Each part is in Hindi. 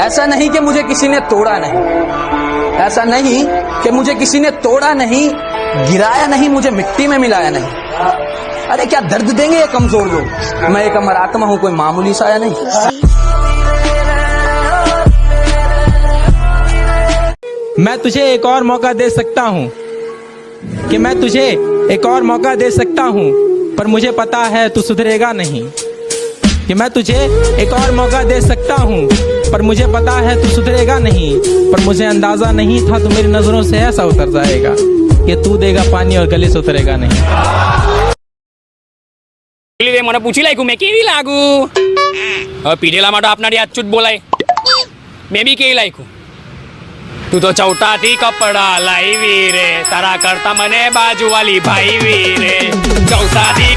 ऐसा नहीं कि मुझे किसी ने तोड़ा नहीं, ऐसा नहीं कि मुझे किसी ने तोड़ा नहीं, गिराया नहीं, मुझे मिट्टी में मिलाया नहीं। अरे क्या दर्द देंगे ये कमजोर लोग। मैं एक अमर आत्मा हूं, कोई मामूली साया नहीं। मैं तुझे एक और मौका दे सकता हूँ, कि मैं तुझे एक और मौका दे सकता हूँ, पर मुझे पता है तू सुधरेगा नहीं। कि मैं तुझे एक और मौका दे सकता हूँ, पर मुझे पता है तू सुधरेगा नहीं। पर मुझे अंदाजा नहीं था तू मेरी नजरों से ऐसा उतर जाएगा कि तू देगा पानी और गले से उतरेगा नहीं। મને પૂછી લાગ્યું મેં કેવી લાગુ હવે પીડેલા માટે આપનારી અચ્યુત બોલાય મેં બી કેવી લાગ્યું તું તો ચૌટાથી કપડા લાવી રે તારા કરતા મને બાજુવાલી ભાઈ રે ચૌટાથી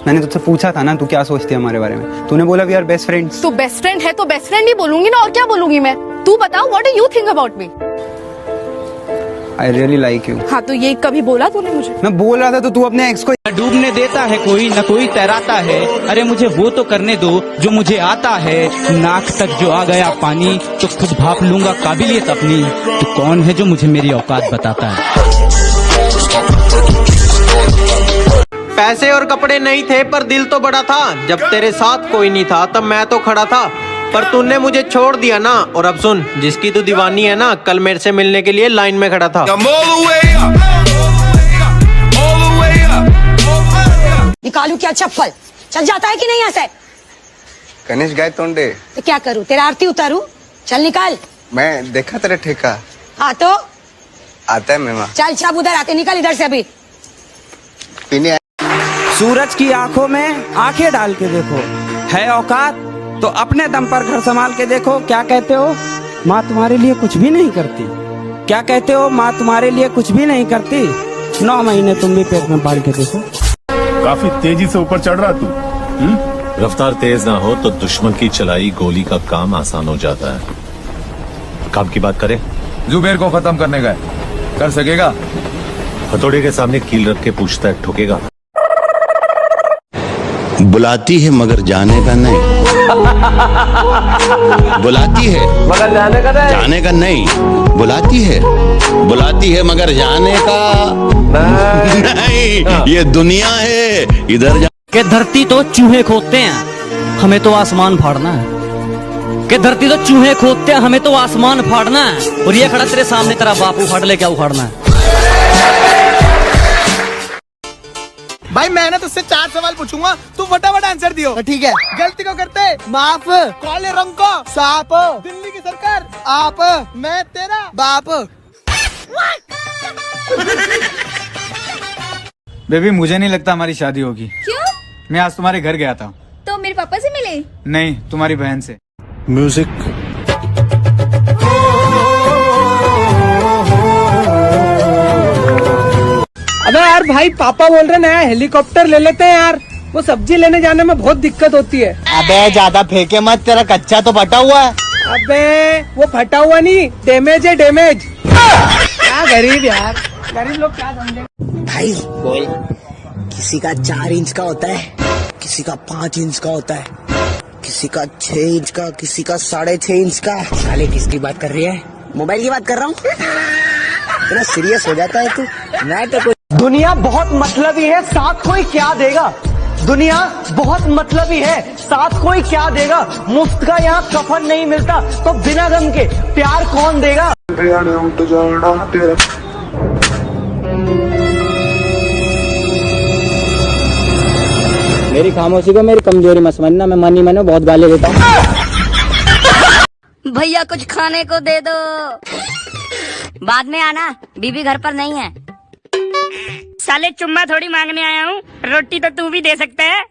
मैंने तुझसे पूछा था ना तू क्या सोचती है हमारे बारे में, तूने बोला वी आर बेस्ट फ्रेंड्स। तो बेस्ट फ्रेंड है तो बेस्ट फ्रेंड ही बोलूंगी ना, और क्या बोलूंगी मैं। तू बताओ what do you think about me. I really like you. हाँ तो ये कभी बोला तूने मुझे? मैं बोल रहा था तो तू अपने एक्स को न डूबने देता है कोई, न कोई तैराता है। अरे मुझे वो तो करने दो जो मुझे आता है। नाक तक जो आ गया पानी तो खुद भाप लूंगा काबिलियत अपनी। तो कौन है जो मुझे मेरी औकात बताता है। पैसे और कपड़े नहीं थे पर दिल तो बड़ा था। जब तेरे साथ कोई नहीं था तब मैं तो खड़ा था, पर तूने मुझे छोड़ दिया ना। और अब सुन, जिसकी तू दीवानी है ना, कल मेरे से मिलने के लिए लाइन में खड़ा था। निकालू क्या चप्पल? चल जाता है कि नहीं यहाँ से? गणेश गाय तोंडे तो क्या करूँ, तेरा आरती उतारू? चल निकाल। मैं देखा तेरा ठेका। हाँ तो आता है मेमा। चल छाप उधर आते, निकल इधर से अभी। पीने सूरज की आंखों में आंखें डाल के देखो, है औकात तो अपने दम पर घर संभाल के देखो। क्या कहते हो माँ तुम्हारे लिए कुछ भी नहीं करती? क्या कहते हो माँ तुम्हारे लिए कुछ भी नहीं करती? 9 महीने तुम भी पेट में पाल के देखो। काफी तेजी से ऊपर चढ़ रहा तू। रफ्तार तेज ना हो तो दुश्मन की चलाई गोली का काम आसान हो जाता है। काम की बात करें, जुबेर को खत्म करने का कर सकेगा? हथौड़े के सामने कील रख के पूछता है, ठोकेगा? बुलाती है मगर जाने का नहीं। बुलाती है मगर जाने का नहीं। बुलाती है मगर जाने का नहीं। ये दुनिया है, इधर जा के धरती तो चूहे खोदते हैं, हमें तो आसमान फाड़ना है। के धरती तो चूहे खोदते हैं, हमें तो आसमान फाड़ना है। और ये खड़ा तेरे सामने तेरा बाप उखाड़ ले, क्या उखाड़ना है? भाई मैंने तुझसे 4 सवाल पूछूंगा, तू फटाफट आंसर दियो। ठीक है। गलती को करते माफ, काले रंग को साफ, दिल्ली की सरकार आप, मैं तेरा बाप। बेबी मुझे नहीं लगता हमारी शादी होगी। क्यों? मैं आज तुम्हारे घर गया था। तो मेरे पापा से मिले? नहीं, तुम्हारी बहन से। म्यूजिक अबे यार भाई, पापा बोल रहे नया हेलीकॉप्टर ले लेते हैं यार, वो सब्जी लेने जाने में बहुत दिक्कत होती है। अबे ज्यादा फेंके मत, तेरा कच्चा तो फटा हुआ है। अबे वो फटा हुआ नहीं, डैमेज है डैमेज। क्या गरीब यार, गरीब लोग क्या समझे। भाई बोल, किसी का 4 इंच का होता है, किसी का 5 इंच का होता है, किसी का 6 इंच का, किसी का 6.5 इंच का। साले किसकी बात कर रही है? मोबाइल की बात कर रहा हूँ। इतना सीरियस हो जाता है तू। मैं तो दुनिया बहुत मतलबी है, साथ कोई क्या देगा। दुनिया बहुत मतलबी है, साथ कोई क्या देगा। मुफ्त का यहाँ कफन नहीं मिलता, तो बिना गम के प्यार कौन देगा। मेरी खामोशी को मेरी कमजोरी मत समझना, मैं मनी मैंने बहुत गाली देता हूँ। भैया कुछ खाने को दे दो। बाद में आना, बीबी घर पर नहीं है। साले चुम्मा थोड़ी मांगने आया हूँ, रोटी तो तू भी दे सकता है।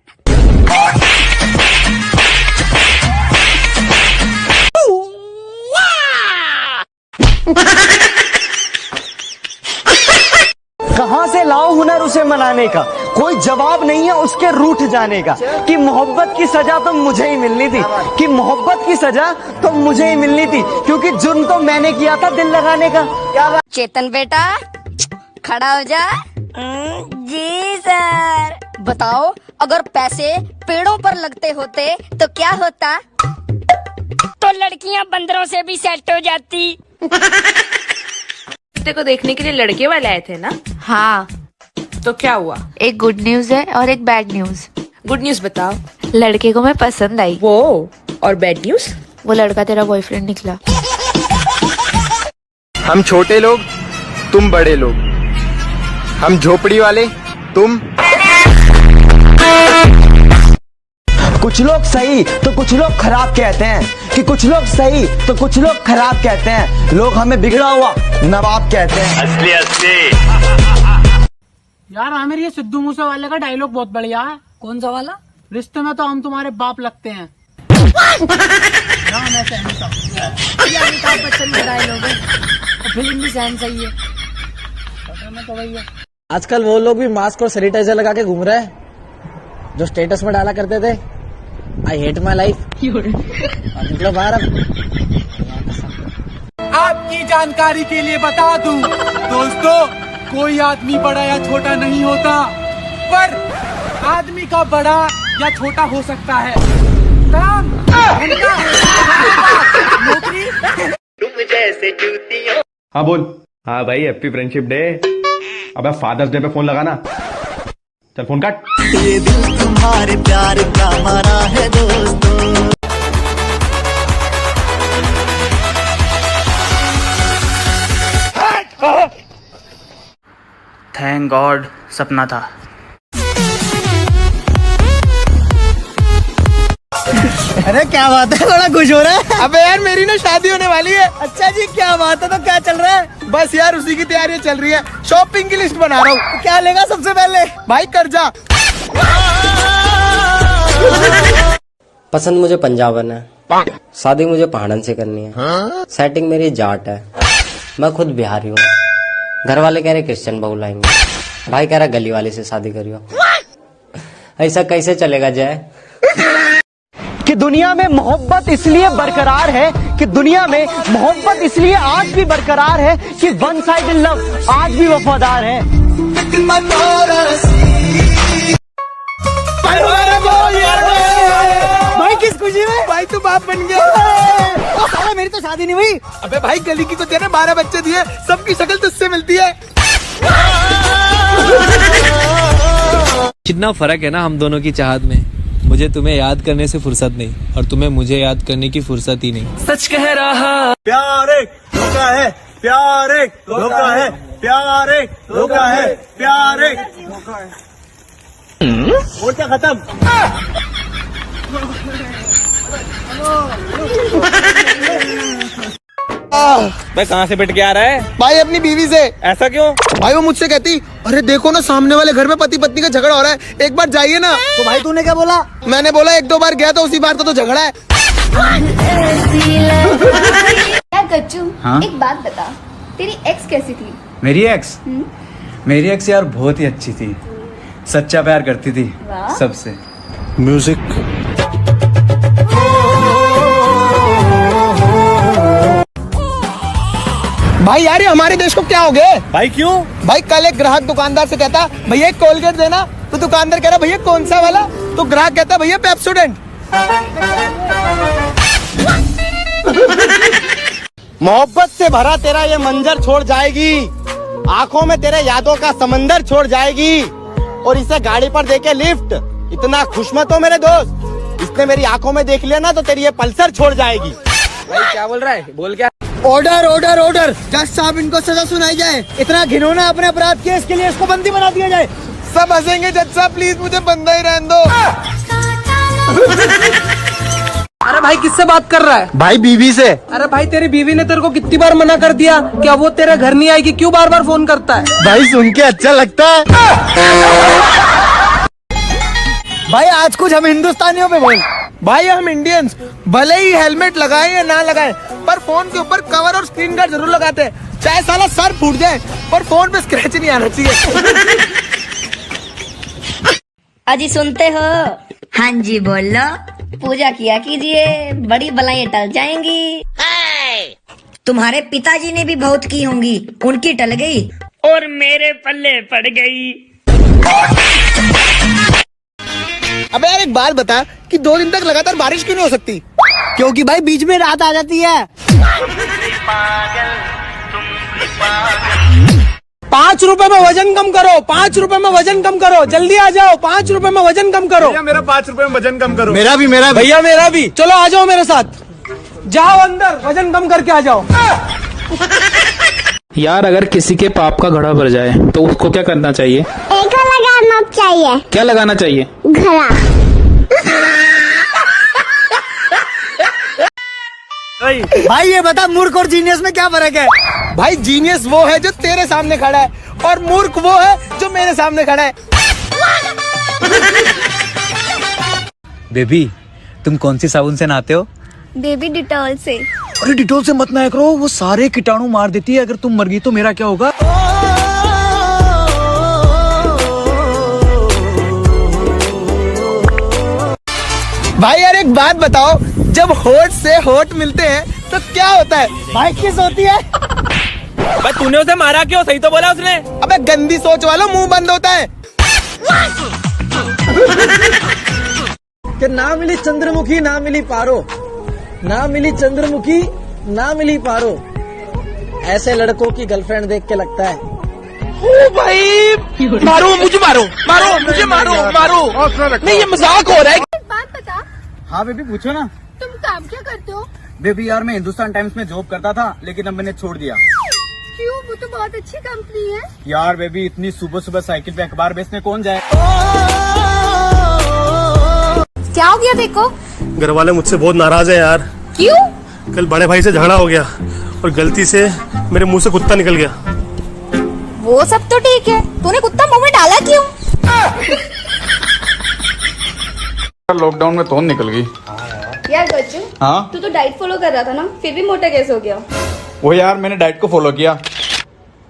कहाँ से लाओ हुनर उसे मनाने का, कोई जवाब नहीं है उसके रूठ जाने का। कि मोहब्बत की सजा तो मुझे ही मिलनी थी, कि मोहब्बत की सजा तो मुझे ही मिलनी थी, क्योंकि जुर्म तो मैंने किया था दिल लगाने का। क्या बात? चेतन बेटा खड़ा हो जा। जी सर। बताओ, अगर पैसे पेड़ों पर लगते होते तो क्या होता? तो लड़कियां बंदरों से भी सेट हो जाती। रिश्ते को देखने के लिए लड़के वाले आए थे ना? हाँ। तो क्या हुआ? एक गुड न्यूज है और एक बैड न्यूज। गुड न्यूज बताओ। लड़के को मैं पसंद आई। वो और बैड न्यूज? वो लड़का तेरा बॉयफ्रेंड निकला। हम छोटे लोग, तुम बड़े लोग। हम झोपड़ी वाले, तुम। कुछ लोग सही तो कुछ लोग खराब कहते हैं, कि कुछ लोग सही तो कुछ लोग खराब कहते हैं। लोग हमें बिगड़ा हुआ नवाब कहते हैं। असली असली। यार आमिर, ये सिद्धू मूसे वाले का डायलॉग बहुत बढ़िया है। कौन सा वाला? रिश्ते में तो हम तुम्हारे बाप लगते हैं। ये अमिताभ बच्चन का डायलॉग है। फिल्म भी सहन सही है। आजकल वो लोग भी मास्क और सैनिटाइजर लगा के घूम रहे हैं जो स्टेटस में डाला करते थे, आई हेट माई लाइफ। निकलो बाहर अब। आपकी जानकारी के लिए बता दूं दोस्तों, कोई आदमी बड़ा या छोटा नहीं होता, पर आदमी का बड़ा या छोटा हो सकता है काम, धंधा, नौकरी। हाँ बोल। हाँ भाई, हैप्पी फ्रेंडशिप डे। अबे फादर्स डे पे फोन लगाना। चल फोन काट। ये दिल तुम्हारे प्यार का मरा है दोस्तों। थैंक गॉड सपना था। अरे क्या बात है, बड़ा खुश हो रहा है। अबे यार, मेरी ना शादी होने वाली है। अच्छा जी, क्या बात है। तो क्या चल रहा है? बस यार उसी की तैयारी चल रही है। शॉपिंग की लिस्ट बना रहा हूँ। तो क्या लेगा सबसे पहले? भाई कर्जा। पसंद मुझे पंजाबन है, शादी मुझे पहाड़न से करनी है, सेटिंग मेरी जाट है, मैं खुद बिहारी हूँ। घर वाले कह रहे क्रिश्चियन बहू लाएंगे, भाई कह रहा गली वाले से शादी करियो। ऐसा कैसे चलेगा जय? कि दुनिया में मोहब्बत इसलिए बरकरार है, कि दुनिया में मोहब्बत इसलिए आज भी बरकरार है कि वन साइडेड लव आज भी वफादार है। भाई किस खुशी में? भाई तू बाप बन गया। साला मेरी तो शादी नहीं हुई। अबे भाई, गली की तो तेरे 12 बच्चे दिए, सबकी शक्ल तुझसे मिलती है। कितना फर्क है ना हम दोनों की चाहत में। मुझे तुम्हें याद करने से फुर्सत नहीं, और तुम्हें मुझे याद करने की फुर्सत ही नहीं। सच कह रहा। प्यार एक धोखा है, प्यार एक धोखा है, प्यार एक धोखा है, प्यार एक धोखा है। मोर्चा खत्म। भाई कहाँ से पिट के आ रहा है? भाई अपनी बीवी से। ऐसा क्यों? भाई वो मुझसे कहती, अरे देखो ना सामने वाले घर में पति पत्नी का झगड़ा हो रहा है, एक बार जाइए ना। तो भाई तूने क्या बोला? मैंने बोला 1-2 बार गया तो उसी बार तो झगड़ा है। गच्चू, हाँ? एक बात बता, तेरी एक्स कैसी थी? मेरी एक्स? मेरी एक्स यार बहुत ही अच्छी थी, सच्चा प्यार करती थी सबसे। म्यूजिक। भाई यार, ये हमारे देश को क्या हो गया? भाई क्यों? भाई कल एक ग्राहक दुकानदार से कहता, भैया एक कोलगेट देना, तो दुकानदार कह रहा भैया कौन सा वाला? तो ग्राहक कहता भैया पेप्सोडेंट। मोहब्बत से भरा तेरा ये मंजर छोड़ जाएगी, आंखों में तेरे यादों का समंदर छोड़ जाएगी, और इसे गाड़ी पर देके लिफ्ट। इतना खुश मत हो मेरे दोस्त, इसने मेरी आंखों में देख लिया ना तो तेरी ये पल्सर छोड़ जाएगी। भाई क्या बोल रहा है? बोल क्या? ऑर्डर ऑर्डर ऑर्डर, जज साहब इनको सजा सुनाई जाए। इतना घिनौना अपने अपराध किया, इसके लिए इसको बंदी बना दिया जाए। सब हंसेंगे जज साहब, प्लीज मुझे बंदा ही रहने दो। अरे भाई किससे बात कर रहा है? भाई बीवी से। अरे भाई तेरी बीवी ने तेरे को कितनी बार मना कर दिया, क्या वो तेरे घर नहीं आएगी? क्यों बार बार फोन करता है? भाई सुन के अच्छा लगता है। भाई आज कुछ हम हिंदुस्तानियों पे बोल। भाई हम इंडियंस भले ही हेलमेट लगाए या ना लगाए, पर फोन के ऊपर कवर और स्क्रीन गार्ड जरूर लगाते हैं, चाहे साला सर फूट जाए पर फोन पे स्क्रैच नहीं आना चाहिए। अजी सुनते हो? हाँ जी बोलो। पूजा किया कीजिए, बड़ी बलाएं टल जाएंगी। तुम्हारे पिताजी ने भी बहुत की होंगी, उनकी टल गई और मेरे पल्ले पड़ गई। अबे यार एक बात बता कि 2 दिन तक लगातार बारिश क्यों नहीं हो सकती? क्योंकि भाई बीच में रात आ जाती है। 5 रुपए में वजन कम करो, 5 रुपए में वजन कम करो, जल्दी आ जाओ, 5 रुपए में वजन कम करो। मेरा 5 रुपए में वजन कम करो। मेरा भी भैया मेरा भी। चलो आ जाओ मेरे साथ, जाओ अंदर वजन कम करके आ जाओ। यार अगर किसी के पाप का घड़ा भर जाए तो उसको क्या करना चाहिए? एक लगाना चाहिए। क्या लगाना चाहिए? घड़ा। भाई ये बता मूर्ख और जीनियस में क्या फर्क है? भाई जीनियस वो है जो तेरे सामने खड़ा है और मूर्ख वो है जो मेरे सामने खड़ा है। बेबी तुम कौन सी साबुन से नहाते हो? बेबी डिटॉल से। अरे डिटोल से मत नहाया करो, वो सारे कीटाणु मार देती है। अगर तुम मर गई तो मेरा क्या होगा? भाई यार एक बात बताओ, जब होठ से होठ मिलते हैं तो क्या होता है? भाई किस होती है? भाई तूने उसे मारा क्यों? सही तो बोला उसने। अबे गंदी सोच वालों, मुंह बंद होता है। कि ना मिली चंद्रमुखी ना मिली पारो, ना मिली चंद्रमुखी ना मिली पारो, ऐसे लड़कों की गर्लफ्रेंड देख के लगता है ओ भाई मारो मुझे, मारो मारो मुझे, मारो मारो। नहीं ये मजाक हो रहा है। बात बता, हाँ बेबी पूछो ना। तुम काम क्या करते हो? बेबी यार मैं हिंदुस्तान टाइम्स में जॉब करता था, लेकिन अब मैंने छोड़ दिया। क्यों? वो तो बहुत अच्छी कंपनी है। यार बेबी इतनी सुबह सुबह साइकिल पे अखबार बेचने कौन जाए? क्या हो गया देखो? घर वाले मुझसे बहुत नाराज है यार। क्यों? कल बड़े भाई से झगड़ा हो गया और गलती से मेरे मुंह से कुत्ता निकल गया। वो सब तो ठीक है, तूने कुत्ता मुंह में डाला क्यों? लॉकडाउन में तोन निकल गई। यार बच्चू, हाँ तू तो डाइट फॉलो कर रहा था ना, फिर भी मोटा कैसे हो गया? वो यार मैंने डाइट को फॉलो किया,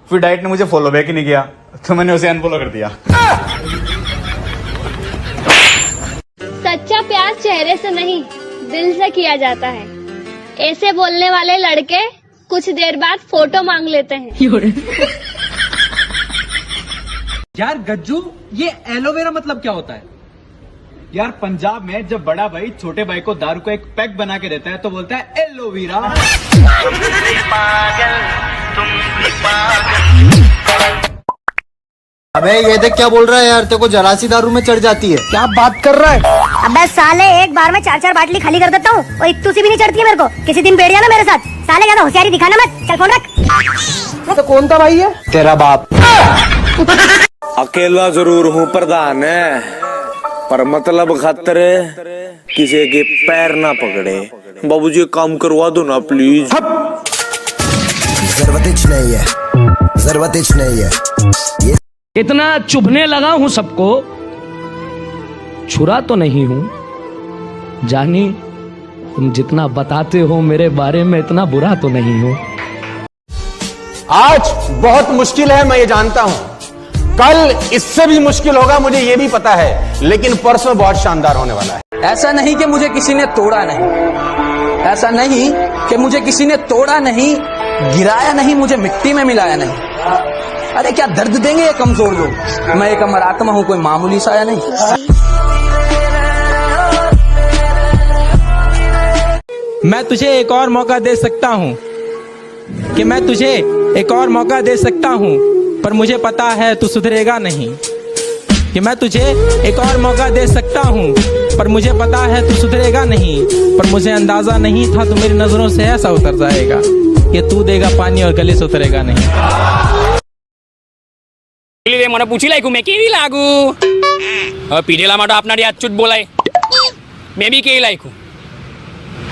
फिर डाइट ने मुझे फॉलो बैक ही नहीं किया, तो मैंने उसे अनफॉलो कर दिया। सच्चा प्यार चेहरे से नहीं दिल से किया जाता है। ऐसे बोलने वाले लड़के कुछ देर बाद फोटो मांग लेते हैं। यार गज्जू ये एलोवेरा मतलब क्या होता है? यार पंजाब में जब बड़ा भाई छोटे भाई को दारू को एक पैक बना के देता है तो बोलता है एलोवेरा। अबे ये देख क्या बोल रहा है यार, तेरे को जरा सी दारू में चढ़ जाती है। क्या बात कर रहा है? अबे साले एक बार में 4-4 बाटली खाली कर देता हूँ और इतनी सी भी नहीं चढ़ती है मेरे को। किसी दिन बैठ जाना मेरे साथ। साले ज्यादा होशियारी दिखाना मत, चल फोन रख। तो कौन था भाई ये? तेरा बाप। अकेला जरूर हूँ प्रधान है, पर मतलब खतरे किसी के पैर ना पकड़े। बाबूजी काम करवा दो ना प्लीज। जरूरत नहीं है, जरूरत नहीं है। इतना चुभने लगा हूं सबको, छुरा तो नहीं हूं। जानी तुम जितना बताते हो मेरे बारे में इतना बुरा तो नहीं हूं। आज बहुत मुश्किल है, मैं ये जानता हूं। कल इससे भी मुश्किल होगा, मुझे ये भी पता है, लेकिन परसों बहुत शानदार होने वाला है। ऐसा नहीं कि मुझे किसी ने तोड़ा नहीं, ऐसा नहीं कि मुझे किसी ने तोड़ा नहीं, गिराया नहीं, मुझे मिट्टी में मिलाया नहीं। अरे क्या दर्द देंगे ये कमजोर लोग? मैं एक अमर आत्मा हूं, कोई मामूली साया नहीं। मैं तुझे एक और मौका दे सकता हूँ, कि मैं तुझे एक और मौका दे सकता हूँ, पर मुझे पता है तू सुधरेगा नहीं। कि मैं तुझे एक और मौका दे सकता हूँ, पर मुझे पता है तू सुधरेगा नहीं। पर मुझे अंदाजा नहीं था तू मेरी नजरों से ऐसा उतर जाएगा कि तू देगा पानी और गले से उतरेगा नहीं। મને પૂછી લાગ્યું મેં કેવી લાગુ? હવે પીડેલા માટે આપનારી અચ્યુત બોલાય મેં બી કેવી લાગ્યું?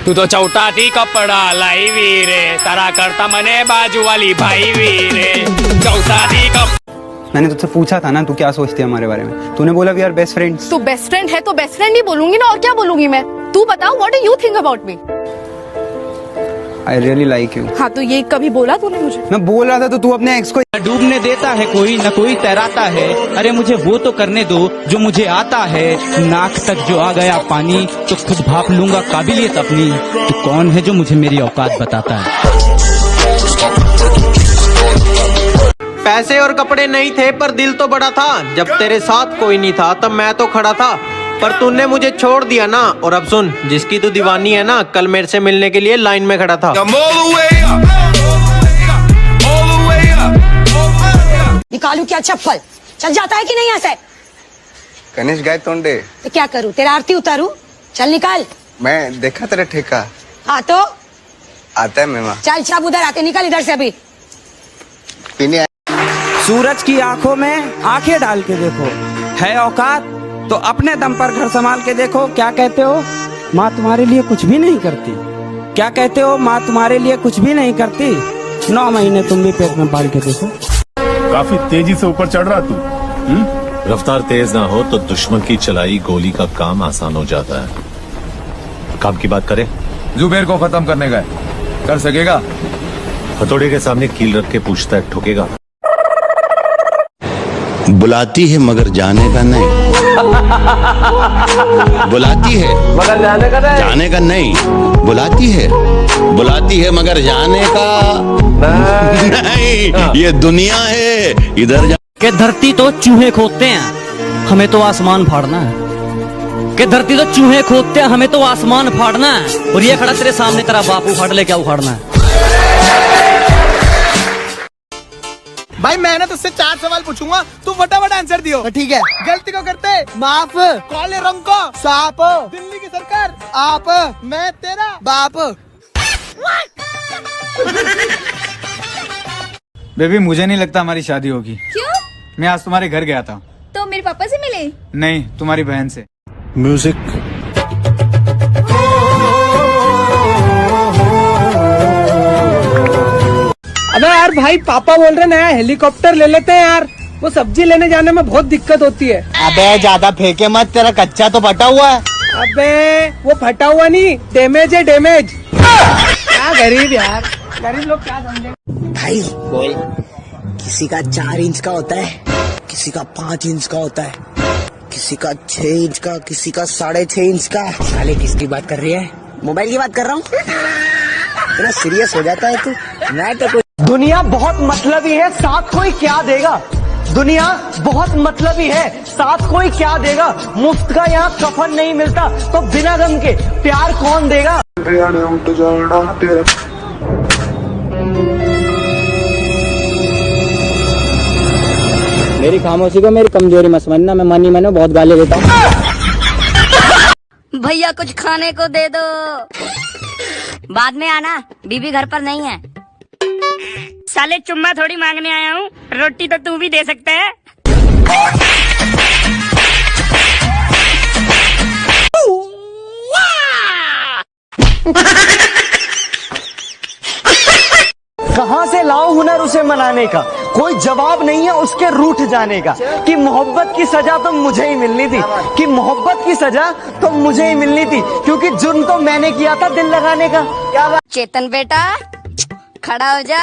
તું તો ચૌટાથી કપડા લાવી રે, તારા કરતા મને બાજુવાલી ભાઈ રે, ચૌટાથી मैंने तुझसे पूछा था ना तू क्या सोचती है हमारे बारे में, तूने बोला वी आर बेस्ट फ्रेंड्स। तो बेस्ट फ्रेंड है तो बेस्ट फ्रेंड ही बोलूंगी ना, और क्या बोलूंगी मैं? तू बताओ, what do you think about me? I really like you. हाँ तो ये कभी बोला तूने मुझे? मैं बोल रहा था तो तू अपने एक्स को डूबने देता है कोई न कोई तैराता है। अरे मुझे वो तो करने दो जो मुझे आता है। नाक तक जो आ गया पानी तो खुद भाप लूंगा काबिलियत अपनी। तो कौन है जो मुझे मेरी औकात बताता है? पैसे और कपड़े नहीं थे पर दिल तो बड़ा था। जब तेरे साथ कोई नहीं था तब मैं तो खड़ा था, पर तूने मुझे छोड़ दिया ना। और अब सुन, जिसकी तू दीवानी है ना, कल मेरे से मिलने के लिए लाइन में खड़ा था। निकालू क्या चप्पल? चल जाता है कि नहीं ऐसे? गणेश गाय तोंडे, तो क्या करूँ, तेरा आरती उतारू? चल निकाल। मैं देखा तेरा ठेका हाँ तो आता है मेमा चल छाप उधर आते, निकल इधर से अभी। पीने सूरज की आंखों में आंखें डाल के देखो, है औकात तो अपने दम पर घर संभाल के देखो। क्या कहते हो, माँ तुम्हारे लिए कुछ भी नहीं करती? क्या कहते हो, माँ तुम्हारे लिए कुछ भी नहीं करती? 9 महीने तुम भी पेट में पाल के देखो। काफी तेजी से ऊपर चढ़ रहा तू। रफ्तार तेज ना हो तो दुश्मन की चलाई गोली का काम आसान हो जाता है। काम की बात करें, जुबेर को खत्म करने का है, कर सकेगा? हथौड़े के सामने कील रख के पूछता है, ठोकेगा? बुलाती है मगर जाने का नहीं। बुलाती है मगर जाने का नहीं। बुलाती है मगर जाने का नहीं। ये दुनिया है, इधर जा। कि धरती तो चूहे खोदते हैं, हमें तो आसमान फाड़ना है। कि धरती तो चूहे खोदते हैं, हमें तो आसमान फाड़ना है। और ये खड़ा तेरे सामने तेरा बाप उखाड़ ले, क्या उखाड़ना है? भाई मैंने तुझसे 4 सवाल पूछूंगा, तू फटाफट आंसर दियो। ठीक है। गलती को करते माफ, काले रंग को साफ, दिल्ली की सरकार आप, मैं तेरा बाप। बेबी मुझे नहीं लगता हमारी शादी होगी। क्यों? मैं आज तुम्हारे घर गया था। तो मेरे पापा से मिले? नहीं, तुम्हारी बहन से। म्यूजिक। अबे यार भाई, पापा बोल रहे नया हेलीकॉप्टर ले लेते हैं यार, वो सब्जी लेने जाने में बहुत दिक्कत होती है। अबे ज्यादा फेंके मत, तेरा कच्चा तो फटा हुआ है। अबे वो फटा हुआ नहीं, डैमेज है डैमेज। क्या गरीब यार, गरीब लोग क्या समझेंगे। भाई बोल, किसी का 4 इंच का होता है, किसी का 5 इंच का होता है, किसी का 6 इंच का, किसी का 6.5 इंच का। साले किसकी बात कर रही है? मोबाइल की बात कर रहा हूँ। इतना सीरियस हो जाता है तू। मैं तो दुनिया बहुत मतलबी है, साथ कोई क्या देगा। दुनिया बहुत मतलबी है, साथ कोई क्या देगा। मुफ्त का यहाँ कफन नहीं मिलता, तो बिना गम के प्यार कौन देगा। मेरी खामोशी को मेरी कमजोरी मत समझना, मैं मनी मैंने बहुत गाली देता हूँ। भैया कुछ खाने को दे दो। बाद में आना, बीबी घर पर नहीं है। साले चुम्मा थोड़ी मांगने आया हूँ, रोटी तो तू भी दे सकता है। कहाँ से लाओ हुनर उसे मनाने का, कोई जवाब नहीं है उसके रूठ जाने का। कि मोहब्बत की सजा तो मुझे ही मिलनी थी, कि मोहब्बत की सजा तो मुझे ही मिलनी थी, क्योंकि जुर्म तो मैंने किया था दिल लगाने का। क्या बात? चेतन बेटा खड़ा हो जा।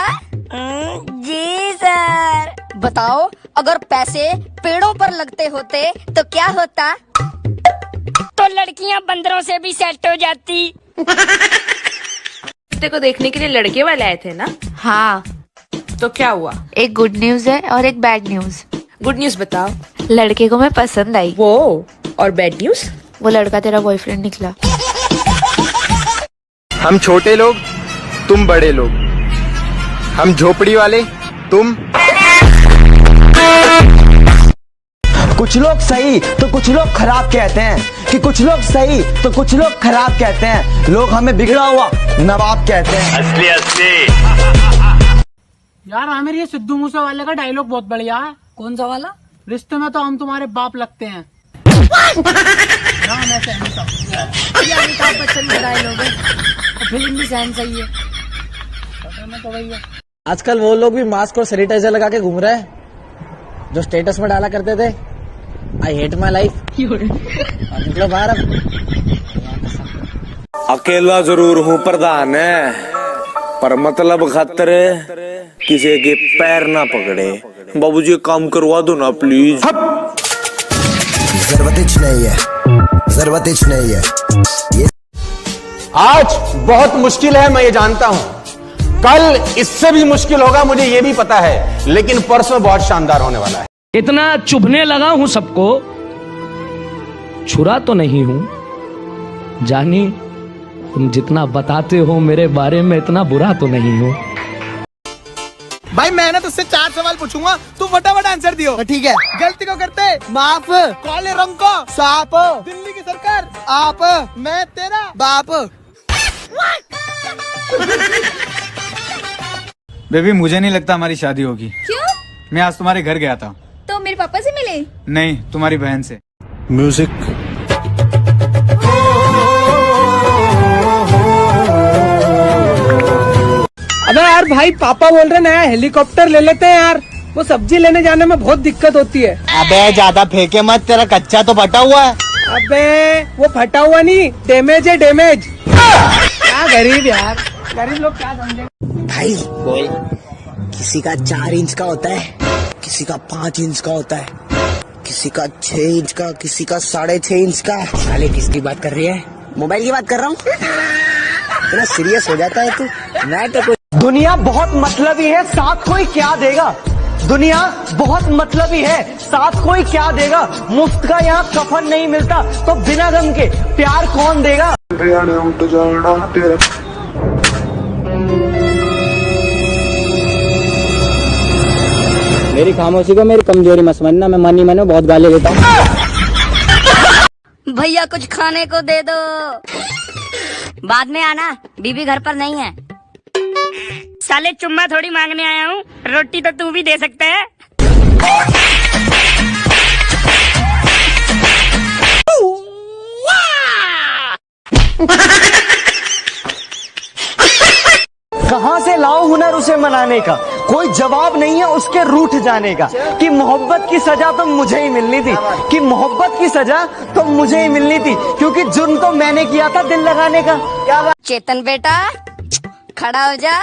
जी सर। बताओ, अगर पैसे पेड़ों पर लगते होते तो क्या होता? तो लड़कियां बंदरों से भी सेट हो जाती। रिश्ते को देखने के लिए लड़के वाले आए थे ना? हाँ, तो क्या हुआ? एक गुड न्यूज है और एक बैड न्यूज। गुड न्यूज बताओ। लड़के को मैं पसंद आई। वो और बैड न्यूज? वो लड़का तेरा बॉयफ्रेंड निकला। हम छोटे लोग, तुम बड़े लोग। हम झोपड़ी वाले, तुम। कुछ लोग सही तो कुछ लोग खराब कहते हैं, कि कुछ लोग सही तो कुछ लोग खराब कहते हैं। लोग हमें बिगड़ा हुआ नवाब कहते हैं। यार आमिर, ये सिद्धू मूसे वाले का डायलॉग बहुत बढ़िया है। कौन सा वाला? रिश्ते में तो हम तुम्हारे बाप लगते हैं। अमिताभ बच्चन का डायलॉग है, फिल्म भी सहन सही है। आजकल वो लोग भी मास्क और सैनिटाइजर लगा के घूम रहे हैं, जो स्टेटस में डाला करते थे, आई हेट माई लाइफ। निकलो बाहर अब। अकेला जरूर हूँ प्रधान है, पर मतलब खतरे किसी के पैर ना पकड़े। बाबूजी काम करवा दो ना प्लीज। जरूरत नहीं है, जरूरत नहीं है। आज बहुत मुश्किल है, मैं ये जानता हूँ। कल इससे भी मुश्किल होगा, मुझे ये भी पता है, लेकिन परसों बहुत शानदार होने वाला है। इतना चुभने लगा हूं सबको, छुरा तो नहीं हूं जानी, तुम जितना बताते हो मेरे बारे में इतना बुरा तो नहीं हूं। भाई मैं तुझसे 4 सवाल पूछूंगा, तू फटाफट आंसर दियो। ठीक है। गलती को करते माफ, काले रंग को साफ, दिल्ली की सरकार आप, मैं तेरा बाप। बेबी मुझे नहीं लगता हमारी शादी होगी। क्यों? मैं आज तुम्हारे घर गया था। तो मेरे पापा से मिले? नहीं, तुम्हारी बहन से। म्यूजिक। अबे यार भाई, पापा बोल रहे नया हेलीकॉप्टर ले लेते हैं यार, वो सब्जी लेने जाने में बहुत दिक्कत होती है। अबे ज्यादा फेंके मत, तेरा कच्चा तो फटा हुआ है। अबे वो फटा हुआ नहीं, डैमेज है डैमेज। क्या गरीब यार, गरीब लोग क्या समझे। भाई बोल, किसी का 4 इंच का होता है, किसी का 5 इंच का होता है, किसी का 6 इंच का, किसी का 6.5 इंच का। साले किसकी बात कर रही है? मोबाइल की बात कर रहा हूँ। इतना सीरियस हो जाता है तू। मैं तो दुनिया बहुत मतलबी है, साथ कोई क्या देगा। दुनिया बहुत मतलबी है, साथ कोई क्या देगा। मुफ्त का यहाँ कफन नहीं मिलता, तो बिना गम के प्यार कौन देगा। मेरी खामोशी को मेरी कमजोरी मत समझना, मैं मनी मनो बहुत गाली देता हूँ। भैया कुछ खाने को दे दो। बाद में आना, बीबी घर पर नहीं है। साले चुम्मा थोड़ी मांगने आया हूँ, रोटी तो तू भी दे सकता है। कहाँ से लाओ हुनर उसे मनाने का, कोई जवाब नहीं है उसके रूठ जाने का। कि मोहब्बत की सजा तो मुझे ही मिलनी थी, कि मोहब्बत की सजा तो मुझे ही मिलनी थी, क्योंकि जुर्म तो मैंने किया था दिल लगाने का। क्या बात। चेतन बेटा खड़ा हो जा।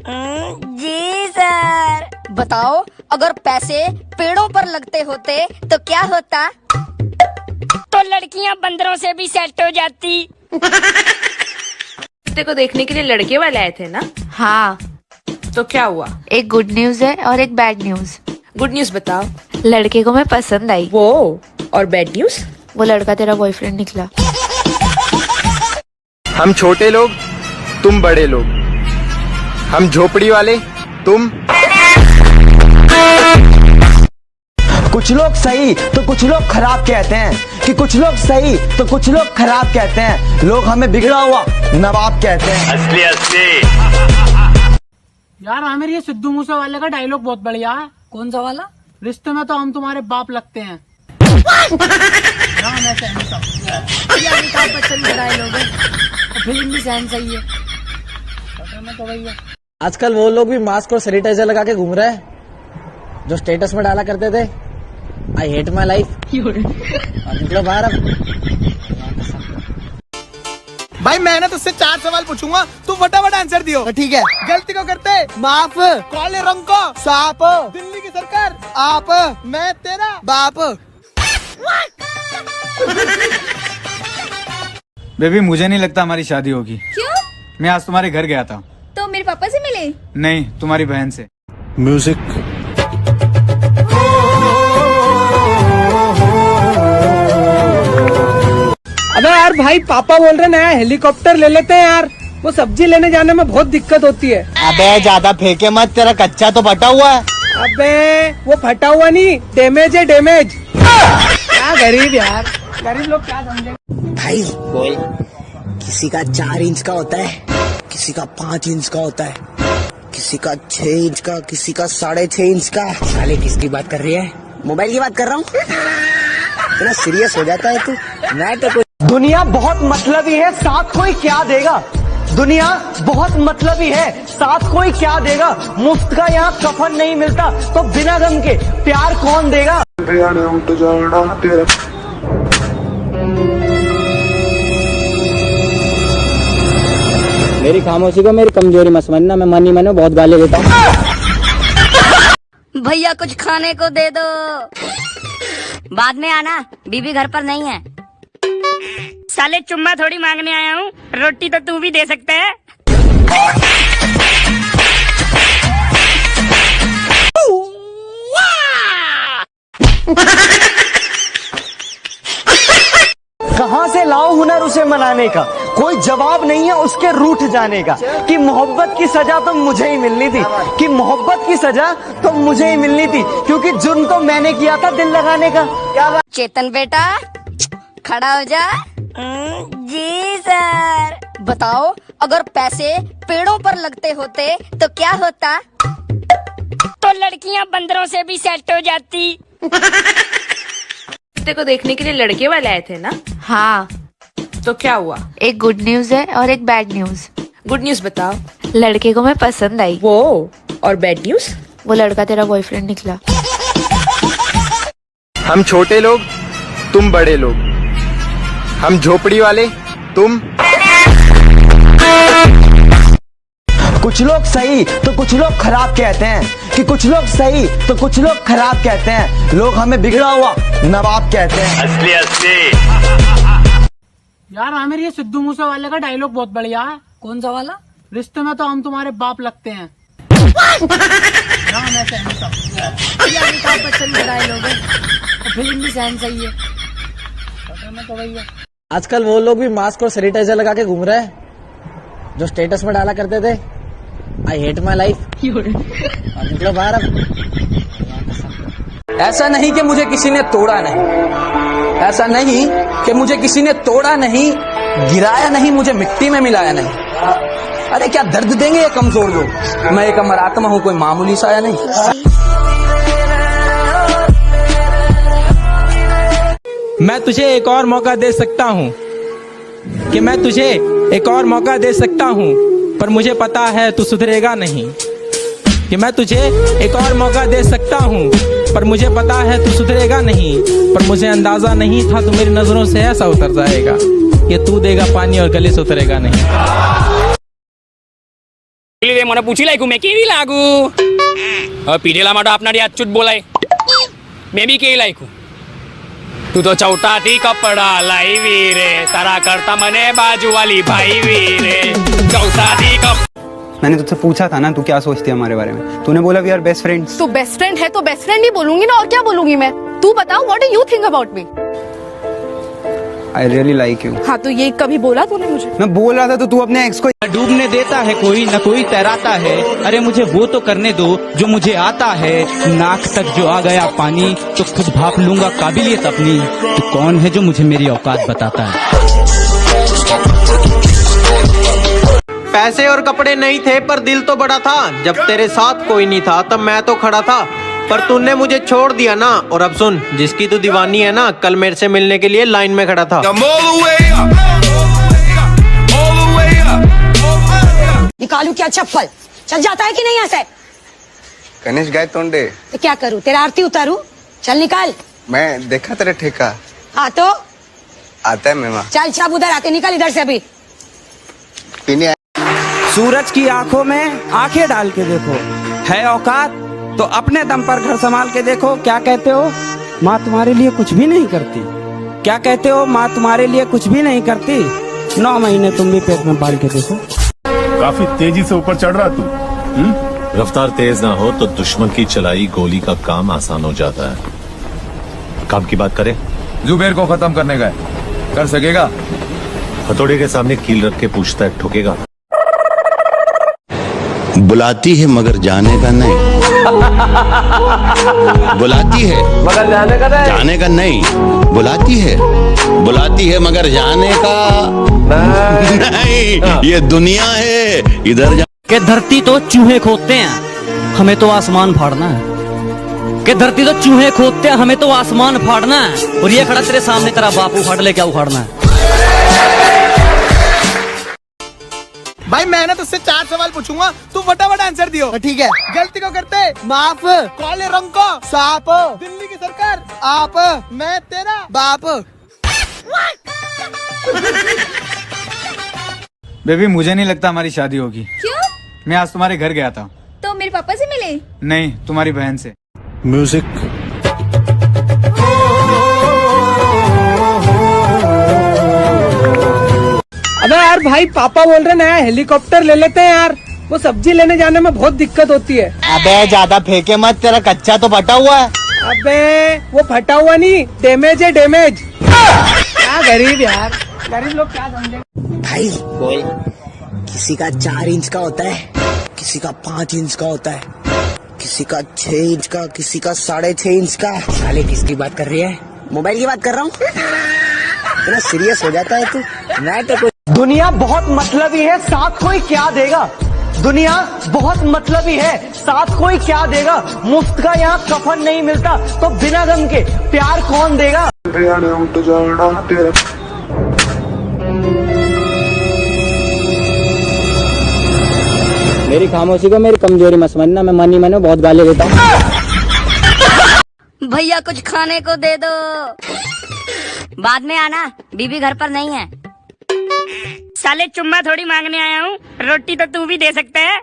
जी सर। बताओ, अगर पैसे पेड़ों पर लगते होते तो क्या होता? तो लड़कियाँ बंदरों से भी सेट हो जाती। को देखने के लिए लड़के वाले आए थे ना? हाँ। तो क्या हुआ? एक गुड न्यूज है और एक बैड न्यूज। गुड न्यूज बताओ। लड़के को मैं पसंद आई। वो और बैड न्यूज? वो लड़का तेरा बॉयफ्रेंड निकला। हम छोटे लोग, तुम बड़े लोग, हम झोपड़ी वाले, तुम। कुछ लोग सही तो कुछ लोग खराब कहते हैं, कि कुछ लोग सही तो कुछ लोग खराब कहते हैं। लोग हमें बिगड़ा हुआ नवाब कहते हैं। असली असली। यार आमिर, ये सिद्धू मूसे वाले का डायलॉग बहुत बढ़िया है। कौन सा वाला? रिश्ते में तो हम तुम्हारे बाप लगते हैं। अमिताभ बच्चन का डायलॉग है, फिल्म भी सहन सही है। तो भैया आजकल वो लोग भी मास्क और सैनिटाइजर लगा के घूम रहे हैं, जो स्टेटस में डाला करते थे आई हेट माई लाइफ। निकलो बाहर अब। भाई मैं तुझसे 4 सवाल पूछूंगा, तू फटाफट आंसर दियो। ठीक है। गलती को करते माफ, काले रंग को साफ, दिल्ली की सरकार आप, मैं तेरा बाप। बेबी मुझे नहीं लगता हमारी शादी होगी। क्यों? मैं आज तुम्हारे घर गया था। तो मेरे पापा से मिले? नहीं, तुम्हारी बहन से। म्यूजिक। अबे यार भाई, पापा बोल रहे नया हेलीकॉप्टर ले लेते हैं यार, वो सब्जी लेने जाने में बहुत दिक्कत होती है। अबे ज्यादा फेंके मत, तेरा कच्चा तो फटा हुआ है। अबे वो फटा हुआ नहीं, डैमेज है डैमेज। क्या गरीब यार, गरीब लोग क्या समझे। भाई बोल, किसी का 4 इंच का होता है, किसी का 5 इंच का होता है, किसी का 6 इंच का, किसी का 6.5 इंच का। साले किसकी बात कर रही है? मोबाइल की बात कर रहा हूँ। इतना सीरियस हो जाता है तू। मैं तो दुनिया बहुत मतलबी है, साथ कोई क्या देगा। दुनिया बहुत मतलबी है, साथ कोई क्या देगा। मुफ्त का यहाँ कफन नहीं मिलता, तो बिना गम के प्यार कौन देगा। मेरी खामोशी को मेरी कमजोरी मत समझना, मैं मनी मनो बहुत गाली देता हूँ। भैया कुछ खाने को दे दो। बाद में आना, बीबी घर पर नहीं है। साले चुम्मा थोड़ी मांगने आया हूँ, रोटी तो तू भी दे सकता है। मनाने का, कोई जवाब नहीं है उसके रूठ जाने का, कि मोहब्बत की सजा तो मुझे ही मिलनी थी, कि मोहब्बत की सजा तो मुझे ही मिलनी थी, क्योंकि जुर्म तो मैंने किया था दिल लगाने का। क्या बात? चेतन बेटा खड़ा हो जा। जी सर। बताओ अगर पैसे पेड़ों पर लगते होते तो क्या होता? तो लड़कियां बंदरों से भी सेट हो जाती। तेरे को देखने के लिए लड़के वाले आए थे ना? हाँ, तो क्या हुआ? एक गुड न्यूज है और एक बैड न्यूज। गुड न्यूज बताओ। लड़के को मैं पसंद आई। वो और बैड न्यूज? वो लड़का तेरा बॉयफ्रेंड निकला। हम छोटे लोग, तुम बड़े लोग, हम झोपड़ी वाले, तुम। कुछ लोग सही तो कुछ लोग खराब कहते हैं, कि कुछ लोग सही तो कुछ लोग खराब कहते हैं, लोग हमें बिगड़ा हुआ नवाब कहते हैं। असली असली। यार आमिर, ये सिद्धू मूसे वाले का डायलॉग बहुत बढ़िया है। कौन सा वाला? रिश्ते में तो हम तुम्हारे बाप लगते हैं। अमिताभ बच्चन का डायलॉग है, फिल्म भी सहन सही है। तो भैया आजकल वो लोग भी मास्क और सैनिटाइजर लगा के घूम रहे हैं जो स्टेटस में डाला करते थे, आई हेट माई लाइफ। निकलो बाहर अब। ऐसा नहीं कि मुझे किसी ने तोड़ा नहीं, ऐसा नहीं कि मुझे किसी ने तोड़ा नहीं, गिराया नहीं, मुझे मिट्टी में मिलाया नहीं। अरे क्या दर्द देंगे ये कमजोर लोग। मैं एक अमर आत्मा हूं, कोई मामूली साया नहीं। मैं तुझे एक और मौका दे सकता हूँ, कि मैं तुझे एक और मौका दे सकता हूँ, पर मुझे पता है तू सुधरेगा नहीं। कि मैं तुझे एक और मौका दे सकता हूँ, पर मुझे पता है तू सुधरेगा नहीं। पर मुझे अंदाजा नहीं था तू मेरी नजरों से ऐसा उतर जाएगा कि तू देगा पानी और गले से उतरेगा नहीं। મને પૂછી લાગ્યું મેં કેવી લાગુ? હવે પીઢેલા માટે આપનારી અચ્યુત બોલાય મેં બી કેવી લાગ્યું? તું તો ચૌટાથી કપડા લાવી રે, તારા કરતા મને બાજુવાળી ભાઈ રે, ચૌટાથી मैंने तुझसे पूछा था ना तू क्या सोचती है हमारे बारे में, तूने बोला वी आर बेस्ट फ्रेंड्स। तो बेस्ट फ्रेंड है तो बेस्ट फ्रेंड ही बोलूंगी ना, और क्या बोलूंगी मैं? तू बताओ, what do you think about me? I really like you. हाँ तो ये कभी बोला तूने मुझे? मैं बोल रहा था तो तू अपने एक्स को डूबने देता है कोई न कोई तैराता है, अरे मुझे वो तो करने दो जो मुझे आता है। नाक तक जो आ गया पानी तो खुद भाप लूंगा काबिलियत अपनी, तो कौन है जो मुझे मेरी औकात बताता है। पैसे और कपड़े नहीं थे पर दिल तो बड़ा था, जब तेरे साथ कोई नहीं था तब मैं तो खड़ा था, पर तूने मुझे छोड़ दिया ना। और अब सुन, जिसकी तू दीवानी है ना, कल मेरे से मिलने के लिए लाइन में खड़ा था। निकालू क्या चप्पल? चल जाता है कि नहीं ऐसे? गणेश गाय तोंडे, तो क्या करूँ, तेरा आरती उतारू? चल निकाल। मैं देखा तेरा ठेका हाँ तो आता है मेमा। चल छाप उधर आके निकल इधर से अभी। पीने सूरज की आंखों में आंखें डाल के देखो, है औकात तो अपने दम पर घर संभाल के देखो। क्या कहते हो, माँ तुम्हारे लिए कुछ भी नहीं करती? क्या कहते हो, माँ तुम्हारे लिए कुछ भी नहीं करती? 9 महीने तुम भी पेट में पाल के देखो। काफी तेजी से ऊपर चढ़ रहा तू। रफ्तार तेज ना हो तो दुश्मन की चलाई गोली का काम आसान हो जाता है। काम की बात करें, जुबेर को खत्म करने का है, कर सकेगा? हथौड़े के सामने कील रख के पूछता है, ठुकेगा? बुलाती है मगर जाने का नहीं। बुलाती है मगर जाने का नहीं। बुलाती है मगर जाने का नहीं। ये दुनिया है, इधर कि धरती तो चूहे खोदते हैं, हमें तो आसमान फाड़ना है। कि धरती तो चूहे खोदते हैं, हमें तो आसमान फाड़ना है। और ये खड़ा तेरे सामने तेरा बाप उखाड़ ले, क्या उखाड़ना है? भाई मैंने तुझसे 4 सवाल पूछूंगा, तू फटाफट आंसर दियो। ठीक है। गलती को करते माफ, काले रंग को सांप, दिल्ली की सरकार आप, मैं तेरा बाप। बेबी मुझे नहीं लगता हमारी शादी होगी। क्यों? मैं आज तुम्हारे घर गया था। तो मेरे पापा से मिले? नहीं, तुम्हारी बहन से। म्यूजिक। अबे यार भाई, पापा बोल रहे नया हेलीकॉप्टर ले लेते हैं यार, वो सब्जी लेने जाने में बहुत दिक्कत होती है। अबे ज्यादा फेंके मत, तेरा कच्चा तो फटा हुआ है। अबे वो फटा हुआ नहीं, डैमेज है डैमेज। क्या गरीब यार। गरीब लोग क्या समझे। भाई बोल, किसी का 4 इंच का होता है, किसी का 5 इंच का होता है, किसी का 6 इंच का, किसी का 6.5 इंच का। साले किसकी बात कर रही है? मोबाइल की बात कर रहा हूँ। इतना सीरियस हो जाता है तू। मैं तो कुछ। दुनिया बहुत मतलबी है, साथ कोई क्या देगा। दुनिया बहुत मतलबी है, साथ कोई क्या देगा। मुफ्त का यहाँ कफन नहीं मिलता, तो बिना गम के प्यार कौन देगा। मेरी खामोशी को मेरी कमजोरी मत समझना, मैं मानी मैंने बहुत गाली देता हूँ। भैया कुछ खाने को दे दो। बाद में आना, बीबी घर पर नहीं है। साले चुम्मा थोड़ी मांगने आया हूँ, रोटी तो तू भी दे सकता है।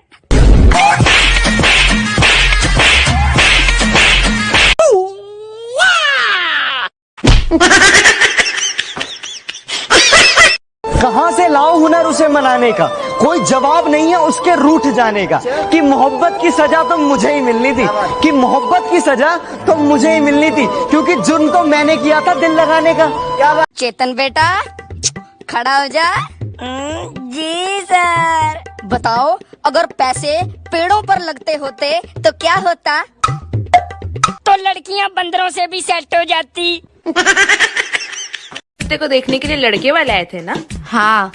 कहाँ से लाओ हुनर उसे मनाने का, कोई जवाब नहीं है उसके रूठ जाने का। कि मोहब्बत की सजा तो मुझे ही मिलनी थी, कि मोहब्बत की सजा तो मुझे ही मिलनी थी, क्योंकि जुर्म तो मैंने किया था दिल लगाने का। क्या बात। चेतन बेटा खड़ा हो जा। जी सर। बताओ, अगर पैसे पेड़ों पर लगते होते तो क्या होता? तो लड़कियां बंदरों से भी सेट हो जाती। रिश्ते को देखने के लिए लड़के वाले आए थे ना? हाँ।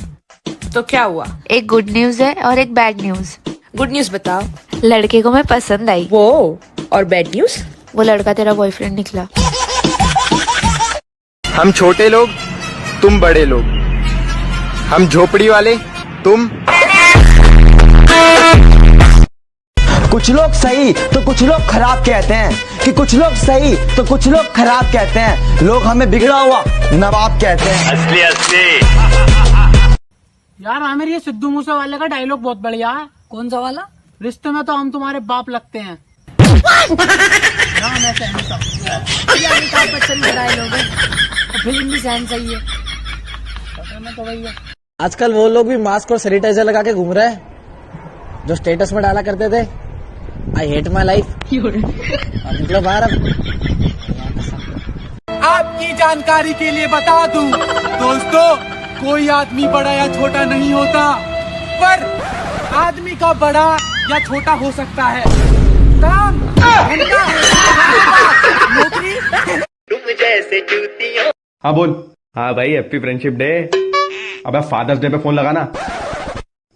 तो क्या हुआ? एक गुड न्यूज है और एक बैड न्यूज। गुड न्यूज बताओ। लड़के को मैं पसंद आई। वो और बैड न्यूज? वो लड़का तेरा बॉयफ्रेंड निकला। हम छोटे लोग, तुम बड़े लोग। हम झोपड़ी वाले, तुम। कुछ लोग सही तो कुछ लोग खराब कहते हैं, कि कुछ लोग सही तो कुछ लोग खराब कहते हैं। लोग हमें बिगड़ा हुआ नवाब कहते हैं। असली असली। यार आमिर, ये सिद्धू मूसे वाले का डायलॉग बहुत बढ़िया है। कौन सा वाला? रिश्ते में तो हम तुम्हारे बाप लगते हैं। अमिताभ बच्चन का डायलॉग है, फिल्म भी सहन सही है। तो वही है। आजकल वो लोग भी मास्क और सैनिटाइजर लगा के घूम रहे हैं, जो स्टेटस में डाला करते थे आई हेट माई लाइफ। निकलो बाहर। अब आपकी जानकारी के लिए बता दूं दोस्तों, कोई आदमी बड़ा या छोटा नहीं होता, पर आदमी का बड़ा या छोटा हो सकता है काम, धंधा, नौकरी। तुम जैसे जूतियों। हाँ बोल। हाँ भाई, हैप्पी फ्रेंडशिप डे। अबे फादर्स डे पे फोन लगाना।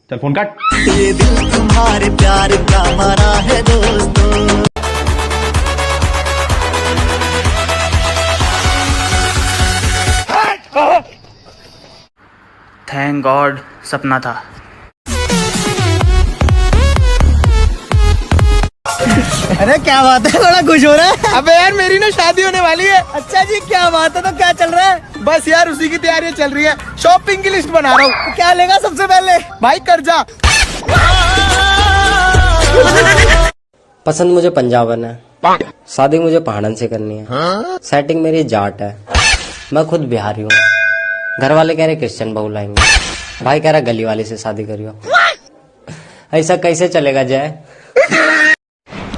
चल फोन काट। ये दिल तुम्हारे प्यार का मरा है दोस्तों। थैंक गॉड सपना था। अरे क्या बात है, बड़ा खुश हो रहा है। अबे यार मेरी ना शादी होने वाली है। अच्छा जी, क्या बात है। तो क्या चल रहा है? बस यार उसी की तैयारियां चल रही है, शॉपिंग की लिस्ट बना रहा हूँ। क्या लेगा सबसे पहले? भाई कर्जा। पसंद मुझे पंजाबन है, शादी मुझे पहाड़न से करनी है, सेटिंग मेरी जाट है, मैं खुद बिहारी हूँ, घर वाले कह रहे क्रिश्चियन बहू लाएंगे, भाई कह रहा गली वाले से शादी करियो। ऐसा कैसे चलेगा जय?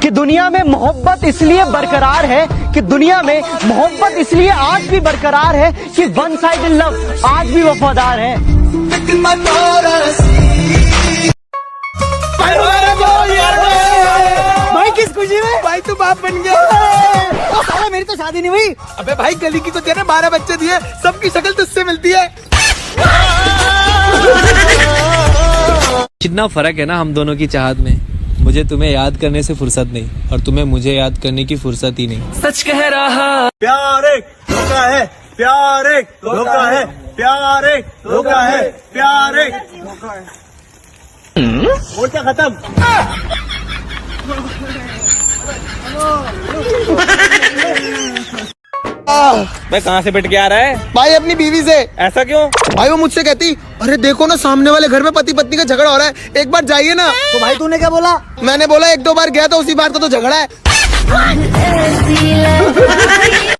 कि दुनिया में मोहब्बत इसलिए बरकरार है, कि दुनिया में मोहब्बत इसलिए आज भी बरकरार है, कि वन साइडेड लव आज भी वफादार है। भाई किस खुशी में? भाई तू बाप बन गया। मेरी तो शादी नहीं हुई। अबे भाई गली की तो तेरे 12 बच्चे दिए, सबकी शक्ल तुझसे मिलती है। कितना फर्क है ना हम दोनों की चाहत में। मुझे तुम्हें याद करने से फुर्सत नहीं, और तुम्हें मुझे याद करने की फुर्सत ही नहीं। सच कह रहा। प्यार एक धोखा है, प्यार एक धोखा है, प्यार एक धोखा है, प्यार एक धोखा है। और क्या खत्म? मैं कहाँ से बैठ के आ रहा है? भाई अपनी बीवी से। ऐसा क्यों? भाई वो मुझसे कहती, अरे देखो ना सामने वाले घर में पति पत्नी का झगड़ा हो रहा है, एक बार जाइए ना। तो भाई तूने क्या बोला? मैंने बोला 1-2 बार गया था, उसी बार का तो झगड़ा है।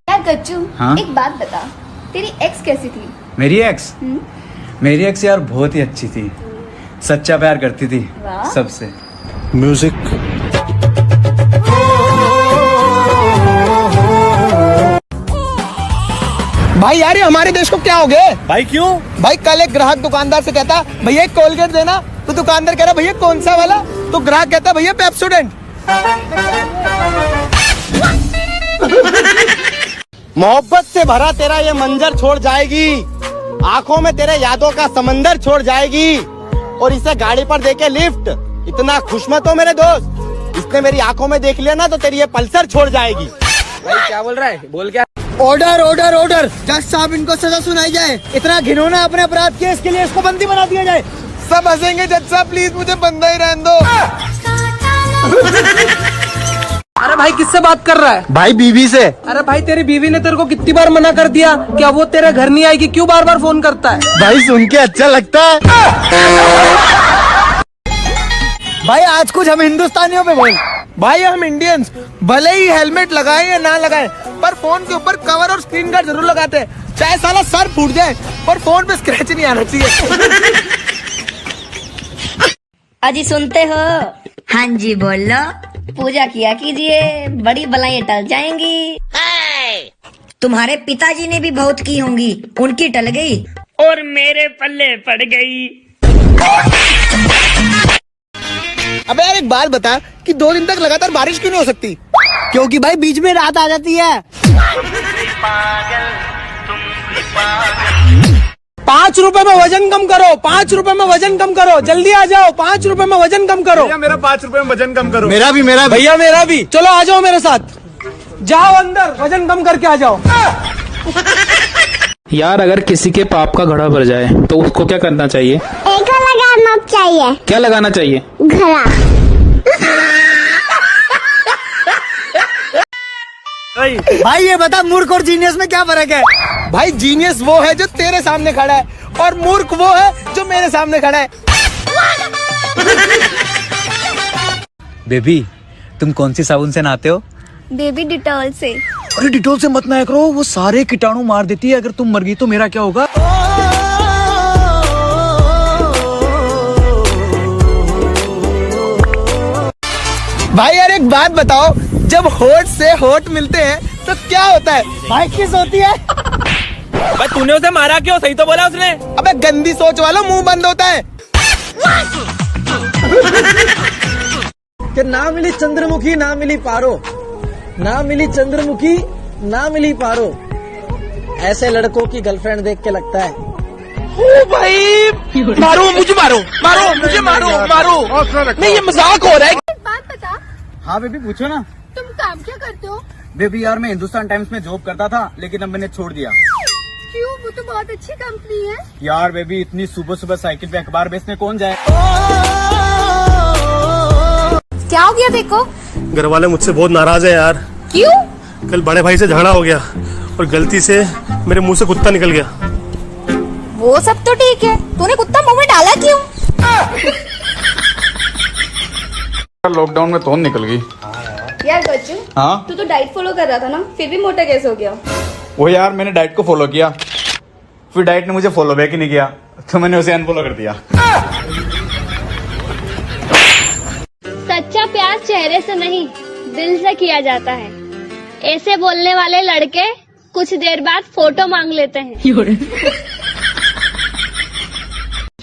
यार गज्जू, एक बात बता, तेरी एक्स कैसी थी? मेरी एक्स? मेरी एक्स यार बहुत ही अच्छी थी, सच्चा प्यार करती थी सबसे। म्यूजिक। भाई यार ये हमारे देश को क्या हो गया? भाई क्यों? भाई कल एक ग्राहक दुकानदार से कहता भैया एक कोलगेट देना, तो दुकानदार कह रहा भैया कौन सा वाला? तो ग्राहक कहता भैया पेप्सोडेंट। मोहब्बत से भरा तेरा ये मंजर छोड़ जाएगी, आंखों में तेरे यादों का समंदर छोड़ जाएगी, और इसे गाड़ी पर देके लिफ्ट, इतना खुश मत हो मेरे दोस्त, इसने मेरी आंखों में देख लिया ना तो तेरी ये पल्सर छोड़ जाएगी। भाई क्या बोल रहा है? बोल क्या? ऑर्डर ऑर्डर ऑर्डर, जज साहब इनको सजा सुनाई जाए, इतना घिनौना अपने अपराध किए इसके लिए इसको बंदी बना दिया जाए। सब हंसेंगे जज साहब, प्लीज मुझे बंदा ही रहने दो। अरे भाई किससे बात कर रहा है? भाई बीवी से। अरे भाई तेरी बीवी ने तेरे को कितनी बार मना कर दिया? क्या वो तेरे घर नहीं आएगी? क्यों बार बार फोन करता है? भाई सुन के अच्छा लगता है। भाई आज कुछ हम हिंदुस्तानियों पे बोल। भाई हम इंडियंस भले ही हेलमेट लगाए या ना लगाए, पर फोन के ऊपर कवर और स्क्रीन गार्ड जरूर लगाते हैं, चाहे साला सर फूट जाए पर फोन पे स्क्रैच नहीं आना चाहिए। अजी सुनते हो? हाँ जी बोलो। पूजा किया कीजिए, बड़ी बलाएं टल जाएंगी। तुम्हारे पिताजी ने भी बहुत की होंगी, उनकी टल गई और मेरे पल्ले पड़ गई। अबे यार एक बात बता कि 2 दिन तक लगातार बारिश क्यों नहीं हो सकती? क्योंकि भाई बीच में रात आ जाती है। 5 रुपए में वजन कम करो, 5 रुपए में वजन कम करो, जल्दी आ जाओ, 5 रुपए में वजन कम करो। मेरा 5 रुपए में वजन कम करो। मेरा भी भैया मेरा भी। चलो आ जाओ मेरे साथ, जाओ अंदर वजन कम करके आ जाओ। यार अगर किसी के पाप का घड़ा भर जाए तो उसको क्या करना चाहिए? लगाना चाहिए। क्या लगाना चाहिए? घड़ा। भाई ये बता मूर्ख और जीनियस में क्या फर्क है? भाई जीनियस वो है जो तेरे सामने खड़ा है, और मूर्ख वो है जो मेरे सामने खड़ा है। बेबी तुम कौन सी साबुन से नहाते हो? बेबी डिटॉल से। अरे डिटोल से मत नहाया करो, वो सारे कीटाणु मार देती है। अगर तुम मर गई तो मेरा क्या होगा? भाई यार एक बात बताओ, जब होठ से होठ मिलते हैं तो क्या होता है? भाई किस होती है? भाई तूने उसे मारा क्यों? सही तो बोला उसने। अबे गंदी सोच वालों, मुंह बंद होता है। कि ना मिली चंद्रमुखी ना मिली पारो, ना मिली चंद्रमुखी ना मिली पारो, ऐसे लड़कों की गर्लफ्रेंड देख के लगता है ओ भाई मारो मुझे, मारो मारो मुझे, मारो मारो। नहीं ये मजाक हो रहा है। बात बता, हाँ बेबी पूछो ना। तुम काम क्या करते हो? बेबी यार मैं हिंदुस्तान टाइम्स में जॉब करता था, लेकिन अब मैंने छोड़ दिया। क्यों? वो तो बहुत अच्छी कंपनी है। यार बेबी इतनी सुबह सुबह साइकिल पे अखबार बेचने कौन जाए? क्या हो गया देखो? घर वाले मुझसे बहुत नाराज है यार। क्यों? कल बड़े भाई से झगड़ा हो गया और गलती से मेरे मुंह से कुत्ता निकल गया। वो सब तो ठीक है, तूने कुत्ता मुंह में डाला क्यों? लॉकडाउन में तो निकल गई। यार गज्जू, हाँ तू तो डाइट फॉलो कर रहा था ना, फिर भी मोटा कैसे हो गया? वो यार मैंने डाइट को फॉलो किया, फिर डाइट ने मुझे फॉलो बैक ही नहीं किया, तो मैंने उसे अनफॉलो कर दिया। सच्चा प्यार चेहरे से नहीं दिल से किया जाता है। ऐसे बोलने वाले लड़के कुछ देर बाद फोटो मांग लेते हैं।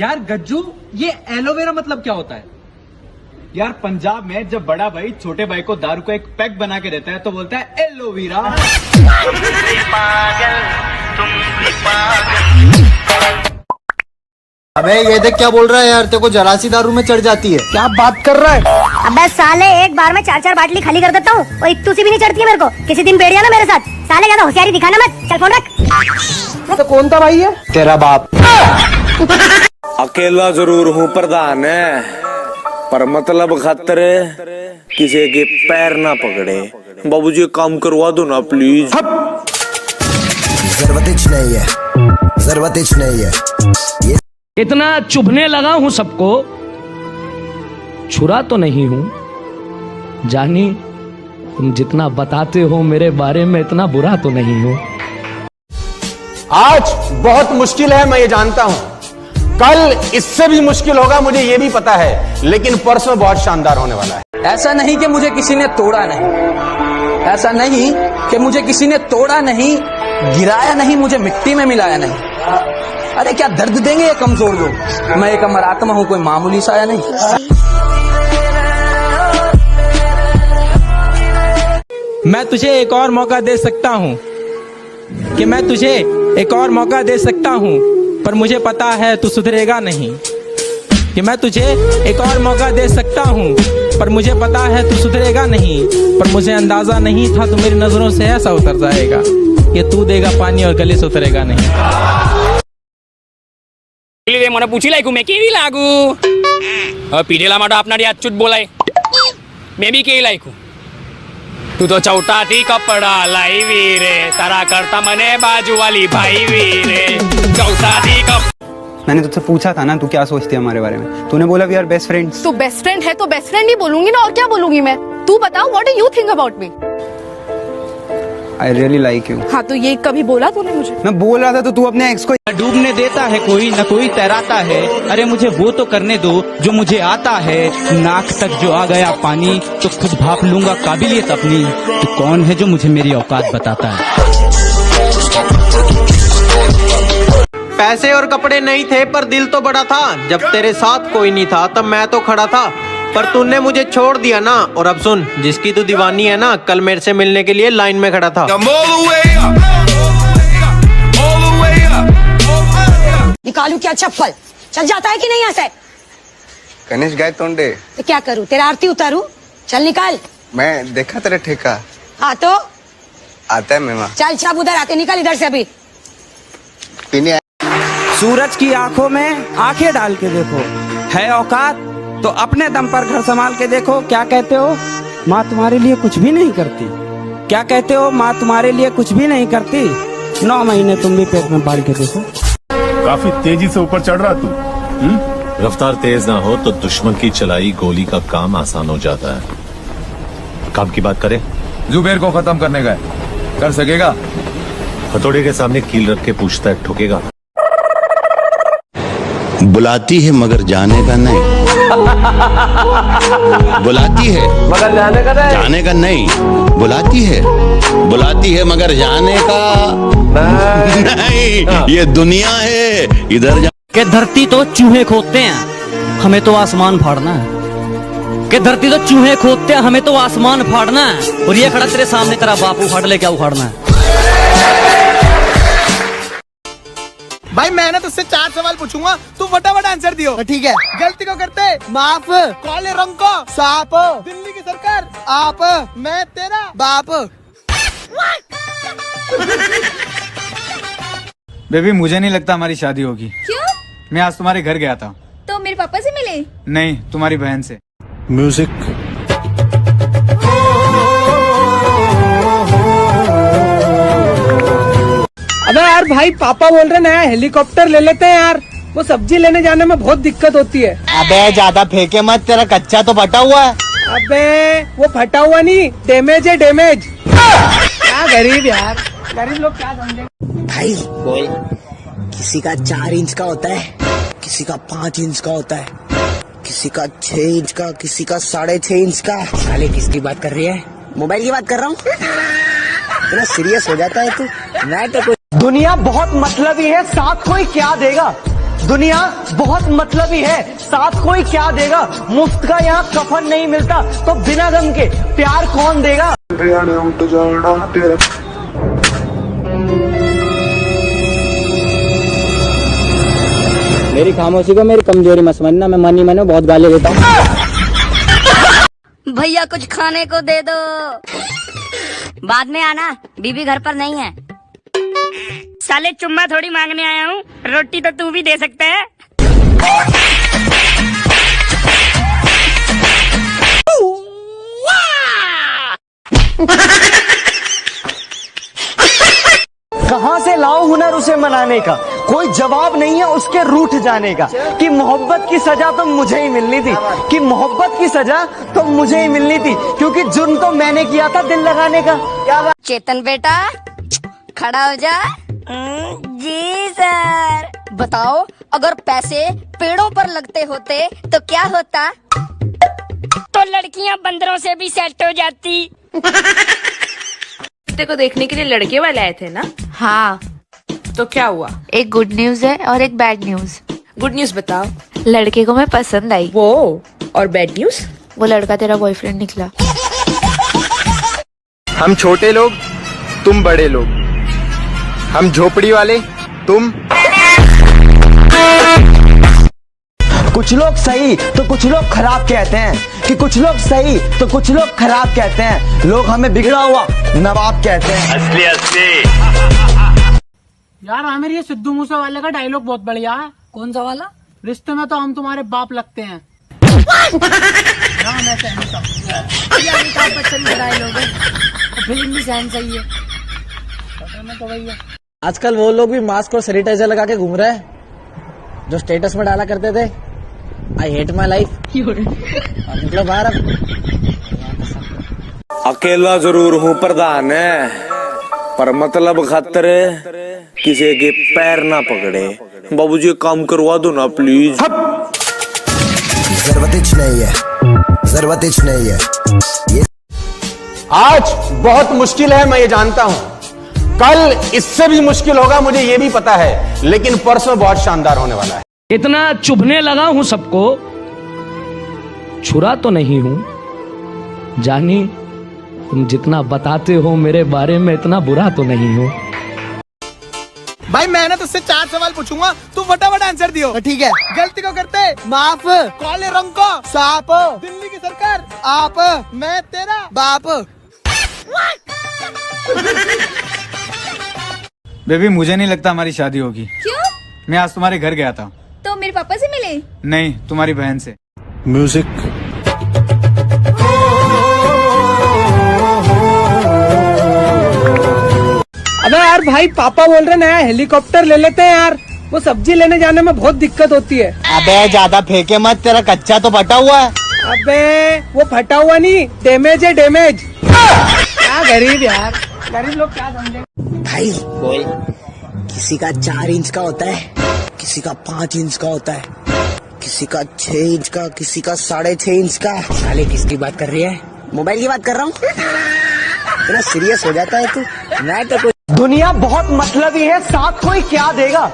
यार गज्जू ये एलोवेरा मतलब क्या होता है? यार पंजाब में जब बड़ा भाई छोटे भाई को दारू का एक पैक बना के देता है तो बोलता है एलोवेरा। अबे ये देख क्या बोल रहा है यार, तेरे को जरा सी दारू में चढ़ जाती है। क्या बात कर रहा है? अबे साले एक बार में 4-4 बाटली खाली कर देता हूँ, और एक तुसी भी नहीं चढ़ती है मेरे को। किसी दिन बैठ जाना मेरे साथ। साले ज्यादा होशियारी दिखाना मत, चल फोन रख। तो कौन था भाई ये? तेरा बाप। अकेला जरूर हूँ प्रधान है, पर मतलब खतरे किसी के पैर ना पकड़े। बाबूजी काम करवा दो ना प्लीज। जरूरत नहीं है, जरूरत नहीं है। इतना चुभने लगा हूं सबको, छुरा तो नहीं हूं। जानी तुम जितना बताते हो मेरे बारे में, इतना बुरा तो नहीं हूं। आज बहुत मुश्किल है, मैं ये जानता हूँ। कल इससे भी मुश्किल होगा, मुझे ये भी पता है, लेकिन परसों बहुत शानदार होने वाला है। ऐसा नहीं कि मुझे किसी ने तोड़ा नहीं, ऐसा नहीं कि मुझे किसी ने तोड़ा नहीं, गिराया नहीं, मुझे मिट्टी में मिलाया नहीं। अरे क्या दर्द देंगे ये कमजोर लोग। मैं एक अमर आत्मा हूं, कोई मामूली साया नहीं। मैं तुझे एक और मौका दे सकता हूँ, कि मैं तुझे एक और मौका दे सकता हूँ, पर मुझे पता है तू सुधरेगा नहीं। कि मैं तुझे एक और मौका दे सकता हूँ, पर मुझे पता है तू सुधरेगा नहीं। पर मुझे अंदाजा नहीं था तू मेरी नजरों से ऐसा उतर जाएगा कि तू देगा पानी और गले से उतरेगा नहीं। મને પૂછી લાગ્યું મેં કેવી લાગુ? હવે પીઢેલા માટે આપનારી અચ્યુત બોલાય મેં બી કેવી લાગ્યું? તું તો ચૌટાથી કપડા લાવી રે, તારા કરતા મને બાજુવાળી ભાઈ રે, ચૌટાથી मैंने तुझसे पूछा था ना तू क्या सोचती है हमारे बारे में, तूने बोला वी आर बेस्ट फ्रेंड्स। तो बेस्ट फ्रेंड है तो बेस्ट फ्रेंड ही बोलूंगी ना, और क्या बोलूंगी मैं। तू बताओ what do you think about me? I really like you. हाँ तो ये कभी बोला तूने मुझे? मैं बोल रहा था तो तू अपने एक्स को डूबने देता है कोई न कोई तैराता है। अरे मुझे वो तो करने दो जो मुझे आता है। नाक तक जो आ गया पानी तो खुद भाप लूंगा काबिलियत अपनी। तो कौन है जो मुझे मेरी औकात बताता है? पैसे और कपड़े नहीं थे पर दिल तो बड़ा था। जब तेरे साथ कोई नहीं था तब मैं तो खड़ा था, पर तूने मुझे छोड़ दिया ना। और अब सुन, जिसकी तू दीवानी है ना, कल मेरे से मिलने के लिए लाइन में खड़ा था। निकालू क्या चप्पल? चल जाता है कि नहीं यहाँ से? गणेश गाय तोंडे, तो क्या करूँ, तेरा आरती उतारू? चल निकाल। मैं देखा तेरा ठेका हाँ तो आता है मेमा। चल छाप उधर आके निकल इधर से अभी। पीने सूरज की आंखों में आंखें डाल के देखो, है औकात तो अपने दम पर घर संभाल के देखो। क्या कहते हो, माँ तुम्हारे लिए कुछ भी नहीं करती? क्या कहते हो, माँ तुम्हारे लिए कुछ भी नहीं करती? 9 महीने तुम भी पेट में बाल के देखो। काफी तेजी से ऊपर चढ़ रहा तू। रफ्तार तेज ना हो तो दुश्मन की चलाई गोली का काम आसान हो जाता है। काम की बात करें, जुबेर को खत्म करने का कर सकेगा? हथौड़े के सामने कील रख के पूछता है, ठोकेगा? बुलाती है मगर जाने का नहीं। बुलाती है मगर जाने का नहीं। बुलाती है मगर जाने का नहीं। ये दुनिया है, इधर जा कि धरती तो चूहे खोदते हैं, हमें तो आसमान फाड़ना है। कि धरती तो चूहे खोदते हैं, हमें तो आसमान फाड़ना है। और ये खड़ा तेरे सामने तेरा बापू फाड़ ले, क्या उखाड़ना है? भाई मैंने तुझसे 4 सवाल पूछूंगा, तू फटाफट आंसर दियो। ठीक है। गलती को करते माफ, काले रंग को सांप, दिल्ली की सरकार आप, मैं तेरा बाप। बेबी मुझे नहीं लगता हमारी शादी होगी। क्यों? मैं आज तुम्हारे घर गया था। तो मेरे पापा से मिले? नहीं, तुम्हारी बहन से। म्यूजिक। अबे यार भाई, पापा बोल रहे नया हेलीकॉप्टर ले लेते हैं यार, वो सब्जी लेने जाने में बहुत दिक्कत होती है। अबे ज्यादा फेंके मत, तेरा कच्चा तो फटा हुआ है। अबे वो फटा हुआ नहीं, डैमेज है डैमेज। क्या गरीब यार, गरीब लोग क्या समझेंगे। भाई बोल, किसी का 4 इंच का होता है, किसी का 5 इंच का होता है, किसी का 6 इंच का, किसी का 6.5 इंच का। साले किसकी बात कर रही है? मोबाइल की बात कर रहा हूँ। इतना सीरियस हो जाता है तू। मैं तो कुछ दुनिया बहुत मतलबी है, साथ कोई क्या देगा। दुनिया बहुत मतलबी है, साथ कोई क्या देगा। मुफ्त का यहाँ कफन नहीं मिलता, तो बिना गम के प्यार कौन देगा। मेरी खामोशी को मेरी कमजोरी मत समझना, मैं मनी मैंने बहुत गाली देता हूँ। भैया कुछ खाने को दे दो। बाद में आना, बीबी घर पर नहीं है। साले चुम्मा थोड़ी मांगने आया हूँ, रोटी तो तू भी दे सकता है। कहाँ से लाओ हुनर उसे मनाने का, कोई जवाब नहीं है उसके रूठ जाने का। कि मोहब्बत की सजा तो मुझे ही मिलनी थी, कि मोहब्बत की सजा तो मुझे ही मिलनी थी, क्योंकि जुर्म तो मैंने किया था दिल लगाने का। क्या बात? चेतन बेटा खड़ा हो जा। जी सर। बताओ, अगर पैसे पेड़ों पर लगते होते तो क्या होता? तो लड़कियां बंदरों से भी सेट हो जाती। तेरे को देखने के लिए लड़के वाले आए थे ना? हाँ। तो क्या हुआ? एक गुड न्यूज है और एक बैड न्यूज। गुड न्यूज बताओ। लड़के को मैं पसंद आई। वो और बैड न्यूज? वो लड़का तेरा बॉयफ्रेंड निकला। हम छोटे लोग, तुम बड़े लोग। हम झोपड़ी वाले, तुम। कुछ लोग सही तो कुछ लोग खराब कहते हैं, कि कुछ लोग सही तो कुछ लोग खराब कहते हैं। लोग हमें बिगड़ा हुआ नवाब कहते हैं। असली असली। यार आमिर, ये सिद्धू मूसे वाले का डायलॉग बहुत बढ़िया है। कौन सा वाला? रिश्ते में तो हम तुम्हारे बाप लगते हैं। अमिताभ बच्चन का डायलॉग है, फिल्म भी सहन सही है। तो भैया आजकल वो लोग भी मास्क और सैनिटाइजर लगा के घूम रहे हैं जो स्टेटस में डाला करते थे, आई हेट माई लाइफ। मतलब बाहर अब अकेला जरूर हूँ प्रधान है, पर मतलब खतरे किसी के पैर ना पकड़े। बाबूजी काम करवा दो ना प्लीज। जरूरत नहीं है, जरूरत नहीं है। आज बहुत मुश्किल है, मैं ये जानता हूं। कल इससे भी मुश्किल होगा, मुझे ये भी पता है, लेकिन परसों बहुत शानदार होने वाला है। इतना चुभने लगा हूं सबको, छुरा तो नहीं हूं। जानी, तुम जितना बताते हो मेरे बारे में इतना बुरा तो नहीं हो। भाई मैंने तुझसे 4 सवाल पूछूंगा, तू फटाफट आंसर दियो। ठीक है। गलती को करते माफ, काले रंग को साफ, दिल्ली की सरकार आप, मैं तेरा बाप। बेबी, मुझे नहीं लगता हमारी शादी होगी। क्यों? मैं आज तुम्हारे घर गया था। तो मेरे पापा से मिले? नहीं, तुम्हारी बहन से। म्यूजिक। अबे यार भाई, पापा बोल रहे नया हेलीकॉप्टर ले लेते हैं यार, वो सब्जी लेने जाने में बहुत दिक्कत होती है। अबे ज्यादा फेंके मत, तेरा कच्चा तो फटा हुआ है। अबे वो फटा हुआ नहीं, डैमेज है डैमेज। क्या गरीब यार, गरीब लोग क्या समझे। भाई बोल, किसी का 4 इंच का होता है, किसी का 5 इंच का होता है, किसी का 6 इंच का, किसी का 6.5 इंच का। साले किसकी बात कर रही है? मोबाइल की बात कर रहा हूँ। इतना सीरियस हो जाता है तू। मैं तो दुनिया बहुत मतलबी है, साथ कोई क्या देगा।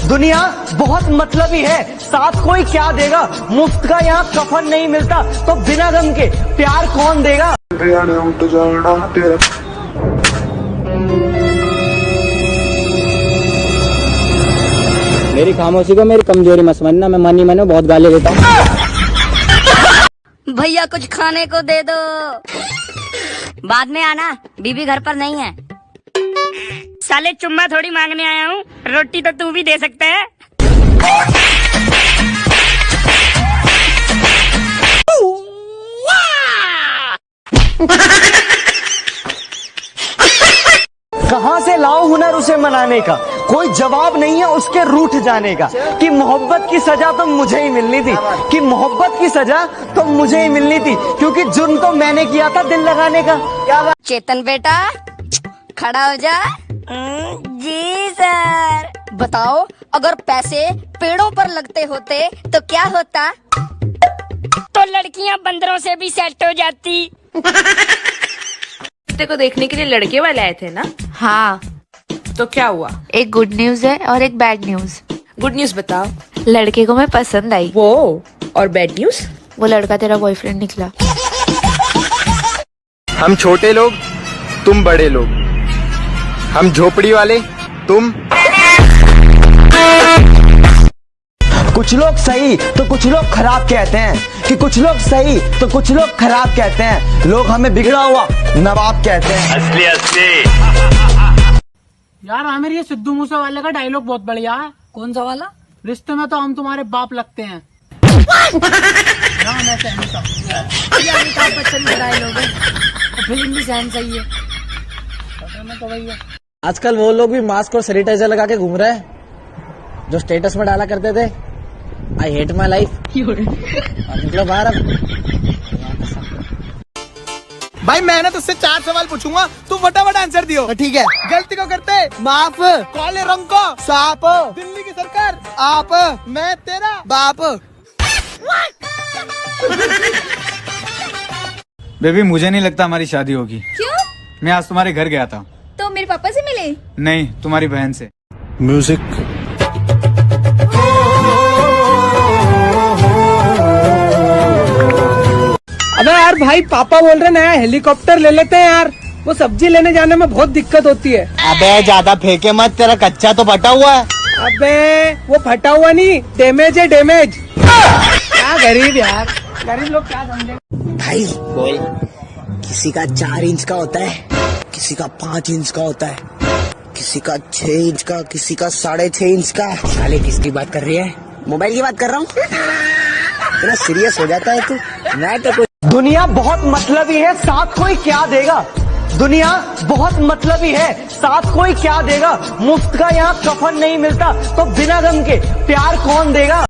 दुनिया बहुत मतलबी है, साथ कोई क्या देगा। मुफ्त का यहाँ कफन नहीं मिलता, तो बिना गम के प्यार कौन देगा। मेरी खामोशी को मेरी कमजोरी मत समझना, मैं मनी मैंने बहुत गाली देता हूँ। भैया कुछ खाने को दे दो। बाद में आना, बीबी घर पर नहीं है। साले चुम्मा थोड़ी मांगने आया हूँ, रोटी तो तू भी दे सकता है। कहाँ से लाओ हुनर उसे मनाने का, कोई जवाब नहीं है उसके रूठ जाने का। कि मोहब्बत की सजा तो मुझे ही मिलनी थी, कि मोहब्बत की सजा तो मुझे ही मिलनी थी, क्योंकि जुर्म तो मैंने किया था दिल लगाने का। क्या बात? चेतन बेटा खड़ा हो जा। जी सर। बताओ, अगर पैसे पेड़ों पर लगते होते तो क्या होता? तो लड़कियां बंदरों से भी सेट हो जाती। तेरे को देखने के लिए लड़के वाले आए थे ना? हाँ। तो क्या हुआ? एक गुड न्यूज है और एक बैड न्यूज। गुड न्यूज बताओ। लड़के को मैं पसंद आई। वो और बैड न्यूज? वो लड़का तेरा बॉयफ्रेंड निकला। हम छोटे लोग, तुम बड़े लोग। हम झोपड़ी वाले, तुम। कुछ लोग सही तो कुछ लोग खराब कहते हैं, कि कुछ लोग सही तो कुछ लोग खराब कहते हैं। लोग हमें बिगड़ा हुआ नवाब कहते हैं। असली असली। यार आमिर, ये सिद्धू मूसे वाले का डायलॉग बहुत बढ़िया है। कौन सा वाला? रिश्ते में तो हम तुम्हारे बाप लगते हैं। अमिताभ बच्चन का डायलॉग है, फिल्म भी सहन सही है। तो भैया आजकल वो लोग भी मास्क और सैनिटाइजर लगा के घूम रहे हैं जो स्टेटस में डाला करते थे, आई हेट माई लाइफ। मतलब बाहर अब भाई मैंने तुझसे 4 सवाल पूछूंगा, तू फटाफट आंसर दियो। ठीक है। गलती को करते माफ, काले रंग को साफ, दिल्ली की सरकार आप, मैं तेरा बाप। बेबी, मुझे नहीं लगता हमारी शादी होगी। क्यों? मैं आज तुम्हारे घर गया था। तो मेरे पापा से मिले? नहीं, तुम्हारी बहन से। म्यूजिक। अबे यार भाई, पापा बोल रहे नया हेलीकॉप्टर ले लेते हैं यार, वो सब्जी लेने जाने में बहुत दिक्कत होती है। अबे ज्यादा फेंके मत, तेरा कच्चा तो फटा हुआ है। अबे वो फटा हुआ नहीं, डैमेज है डैमेज। क्या गरीब यार, गरीब लोग क्या समझेंगे। भाई बोल, किसी का 4 इंच का होता है, किसी का 5 इंच का होता है, किसी का 6 इंच का, किसी का 6.5 इंच का। साले किसकी बात कर रही है? मोबाइल की बात कर रहा हूँ। इतना सीरियस हो जाता है तू। मैं तो दुनिया बहुत मतलबी है, साथ कोई क्या देगा। दुनिया बहुत मतलबी है, साथ कोई क्या देगा। मुफ्त का यहाँ कफन नहीं मिलता, तो बिना गम के प्यार कौन देगा।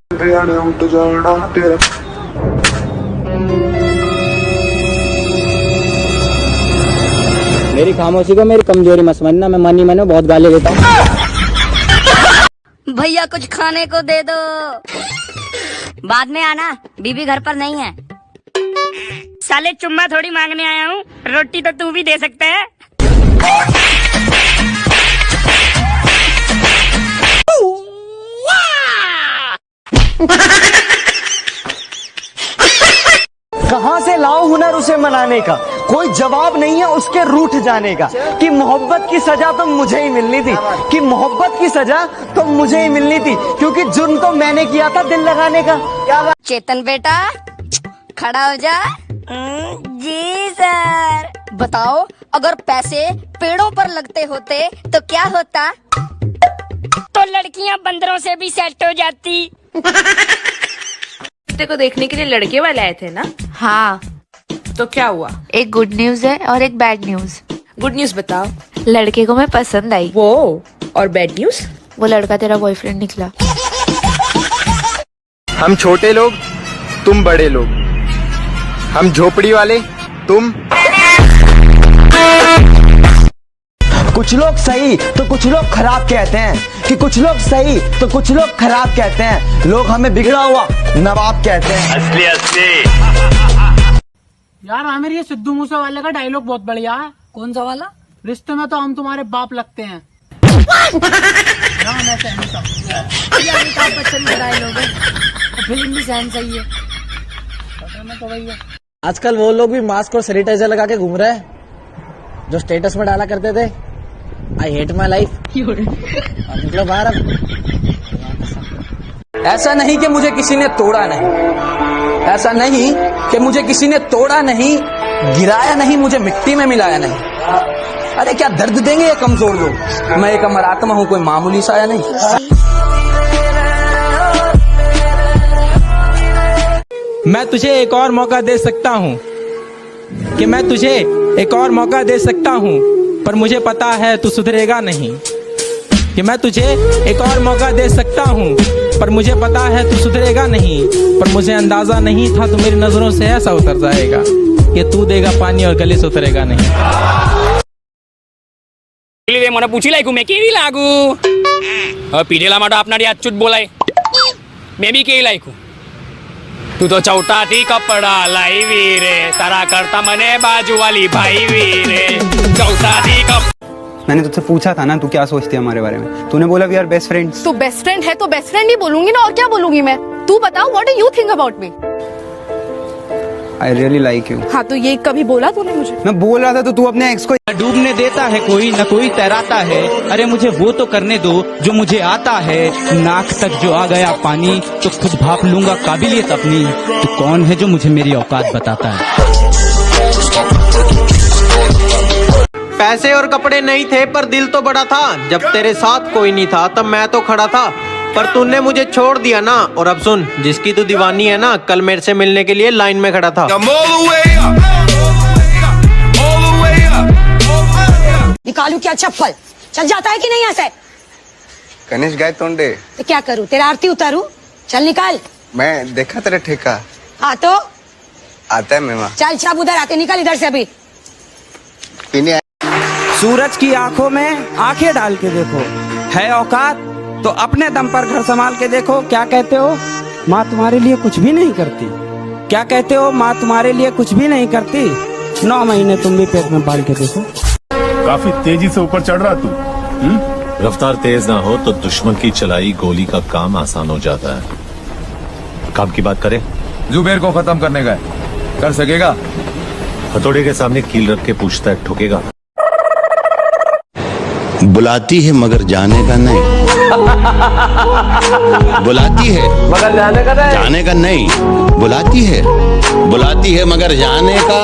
मेरी खामोशी को मेरी कमजोरी मत समझना, मैं मन ही मन में बहुत गाली देता हूँ। भैया कुछ खाने को दे दो। बाद में आना, बीबी घर पर नहीं है। साले चुम्मा थोड़ी मांगने आया हूँ, रोटी तो तू भी दे सकता है। कहाँ से लाओ हुनर उसे मनाने का, कोई जवाब नहीं है उसके रूठ जाने का। कि मोहब्बत की सजा तो मुझे ही मिलनी थी, कि मोहब्बत की सजा तो मुझे ही मिलनी थी, क्योंकि जुर्म तो मैंने किया था दिल लगाने का। क्या बात। चेतन बेटा खड़ा हो जा। जी सर। बताओ, अगर पैसे पेड़ों पर लगते होते तो क्या होता? तो लड़कियां बंदरों से भी सेट हो जाती। रिश्ते को देखने के लिए लड़के वाले आए थे ना? हाँ। तो क्या हुआ? एक गुड न्यूज है और एक बैड न्यूज। गुड न्यूज बताओ। लड़के को मैं पसंद आई। वो और बैड न्यूज? वो लड़का तेरा बॉयफ्रेंड निकला। हम छोटे लोग, तुम बड़े लोग। हम झोपड़ी वाले, तुम। कुछ लोग सही तो कुछ लोग खराब कहते हैं, कि कुछ लोग सही तो कुछ लोग खराब कहते हैं। लोग हमें बिगड़ा हुआ नवाब कहते हैं। यार आमिर, ये सिद्धू मूसे वाले का डायलॉग बहुत बढ़िया है। कौन सा वाला? रिश्ते में तो हम तुम्हारे बाप लगते हैं। अमिताभ बच्चन का डायलॉग है, फिल्म भी सहन सही है। आजकल वो लोग भी मास्क और सैनिटाइजर लगा के घूम रहे हैं, जो स्टेटस में डाला करते थे आई हेट माई लाइफ। निकलो बाहर अब। ऐसा नहीं कि मुझे किसी ने तोड़ा नहीं, ऐसा नहीं कि मुझे किसी ने तोड़ा नहीं, गिराया नहीं, मुझे मिट्टी में मिलाया नहीं। अरे क्या दर्द देंगे ये कमजोर लोग। मैं एक अमर आत्मा हूँ, कोई मामूली साया नहीं। मैं तुझे एक और मौका दे सकता हूँ, कि मैं तुझे एक और मौका दे सकता हूँ, पर मुझे पता है तू सुधरेगा नहीं। कि मैं तुझे एक और मौका दे सकता हूँ, पर मुझे पता है तू सुधरेगा नहीं। पर मुझे अंदाजा नहीं था तू मेरी नजरों से ऐसा उतर जाएगा कि तू देगा पानी और गले से उतरेगा नहीं। મને પૂછી લાગ્યું મેં કેવી લાગુ? હવે પીઢેલા માટે આપનારી અચ્યુત બોલાય મેં બી કેવી લાગ્યું? તું તો ચૌટાથી કપડા લાવી રે, તારા કરતા મને બાજુવાલી ભાઈ રે, ચૌટાથી मैंने तुझसे पूछा था ना, तू क्या सोचती है हमारे बारे में? तूने बोला वी आर बेस्ट फ्रेंड्स। तो बेस्ट फ्रेंड है तो बेस्ट फ्रेंड ही बोलूंगी ना, और क्या बोलूंगी मैं। तू बताओ, what do you think about me? I really like you. हाँ, तो ये कभी बोला तूने मुझे? मैं बोल रहा था तो तू अपने एक्स को डूबने देता है कोई न कोई तैराता है। अरे मुझे वो तो करने दो जो मुझे आता है। नाक तक जो आ गया पानी तो खुद भाप लूंगा काबिलियत अपनी। तो कौन है जो मुझे मेरी औकात बताता है? पैसे और कपड़े नहीं थे पर दिल तो बड़ा था। जब तेरे साथ कोई नहीं था तब मैं तो खड़ा था, पर तूने मुझे छोड़ दिया ना। और अब सुन, जिसकी तू दीवानी है ना, कल मेरे से मिलने के लिए लाइन में खड़ा था। निकालू क्या चप्पल? चल जाता है कि नहीं यहाँ से? गणेश गाय तोंडे, तो क्या करूँ, तेरा आरती उतारू? चल निकाल। मैं देखा तेरा ठेका। हाँ तो आता है मेमा। चल छाप उधर आते, निकल इधर से अभी। सूरज की आंखों में आंखें डाल के देखो, है औकात तो अपने दम पर घर संभाल के देखो। क्या कहते हो, माँ तुम्हारे लिए कुछ भी नहीं करती? क्या कहते हो, माँ तुम्हारे लिए कुछ भी नहीं करती? 9 महीने तुम भी पेट में पाल के देखो। काफी तेजी से ऊपर चढ़ रहा तू। रफ्तार तेज ना हो तो दुश्मन की चलाई गोली का काम आसान हो जाता है। काम की बात करें। जुबेर को खत्म करने का है, कर सकेगा? हथौड़े के सामने कील रख के पूछता है, ठोकेगा? बुलाती है मगर जाने का नहीं। बुलाती है मगर जाने का नहीं। बुलाती है मगर जाने का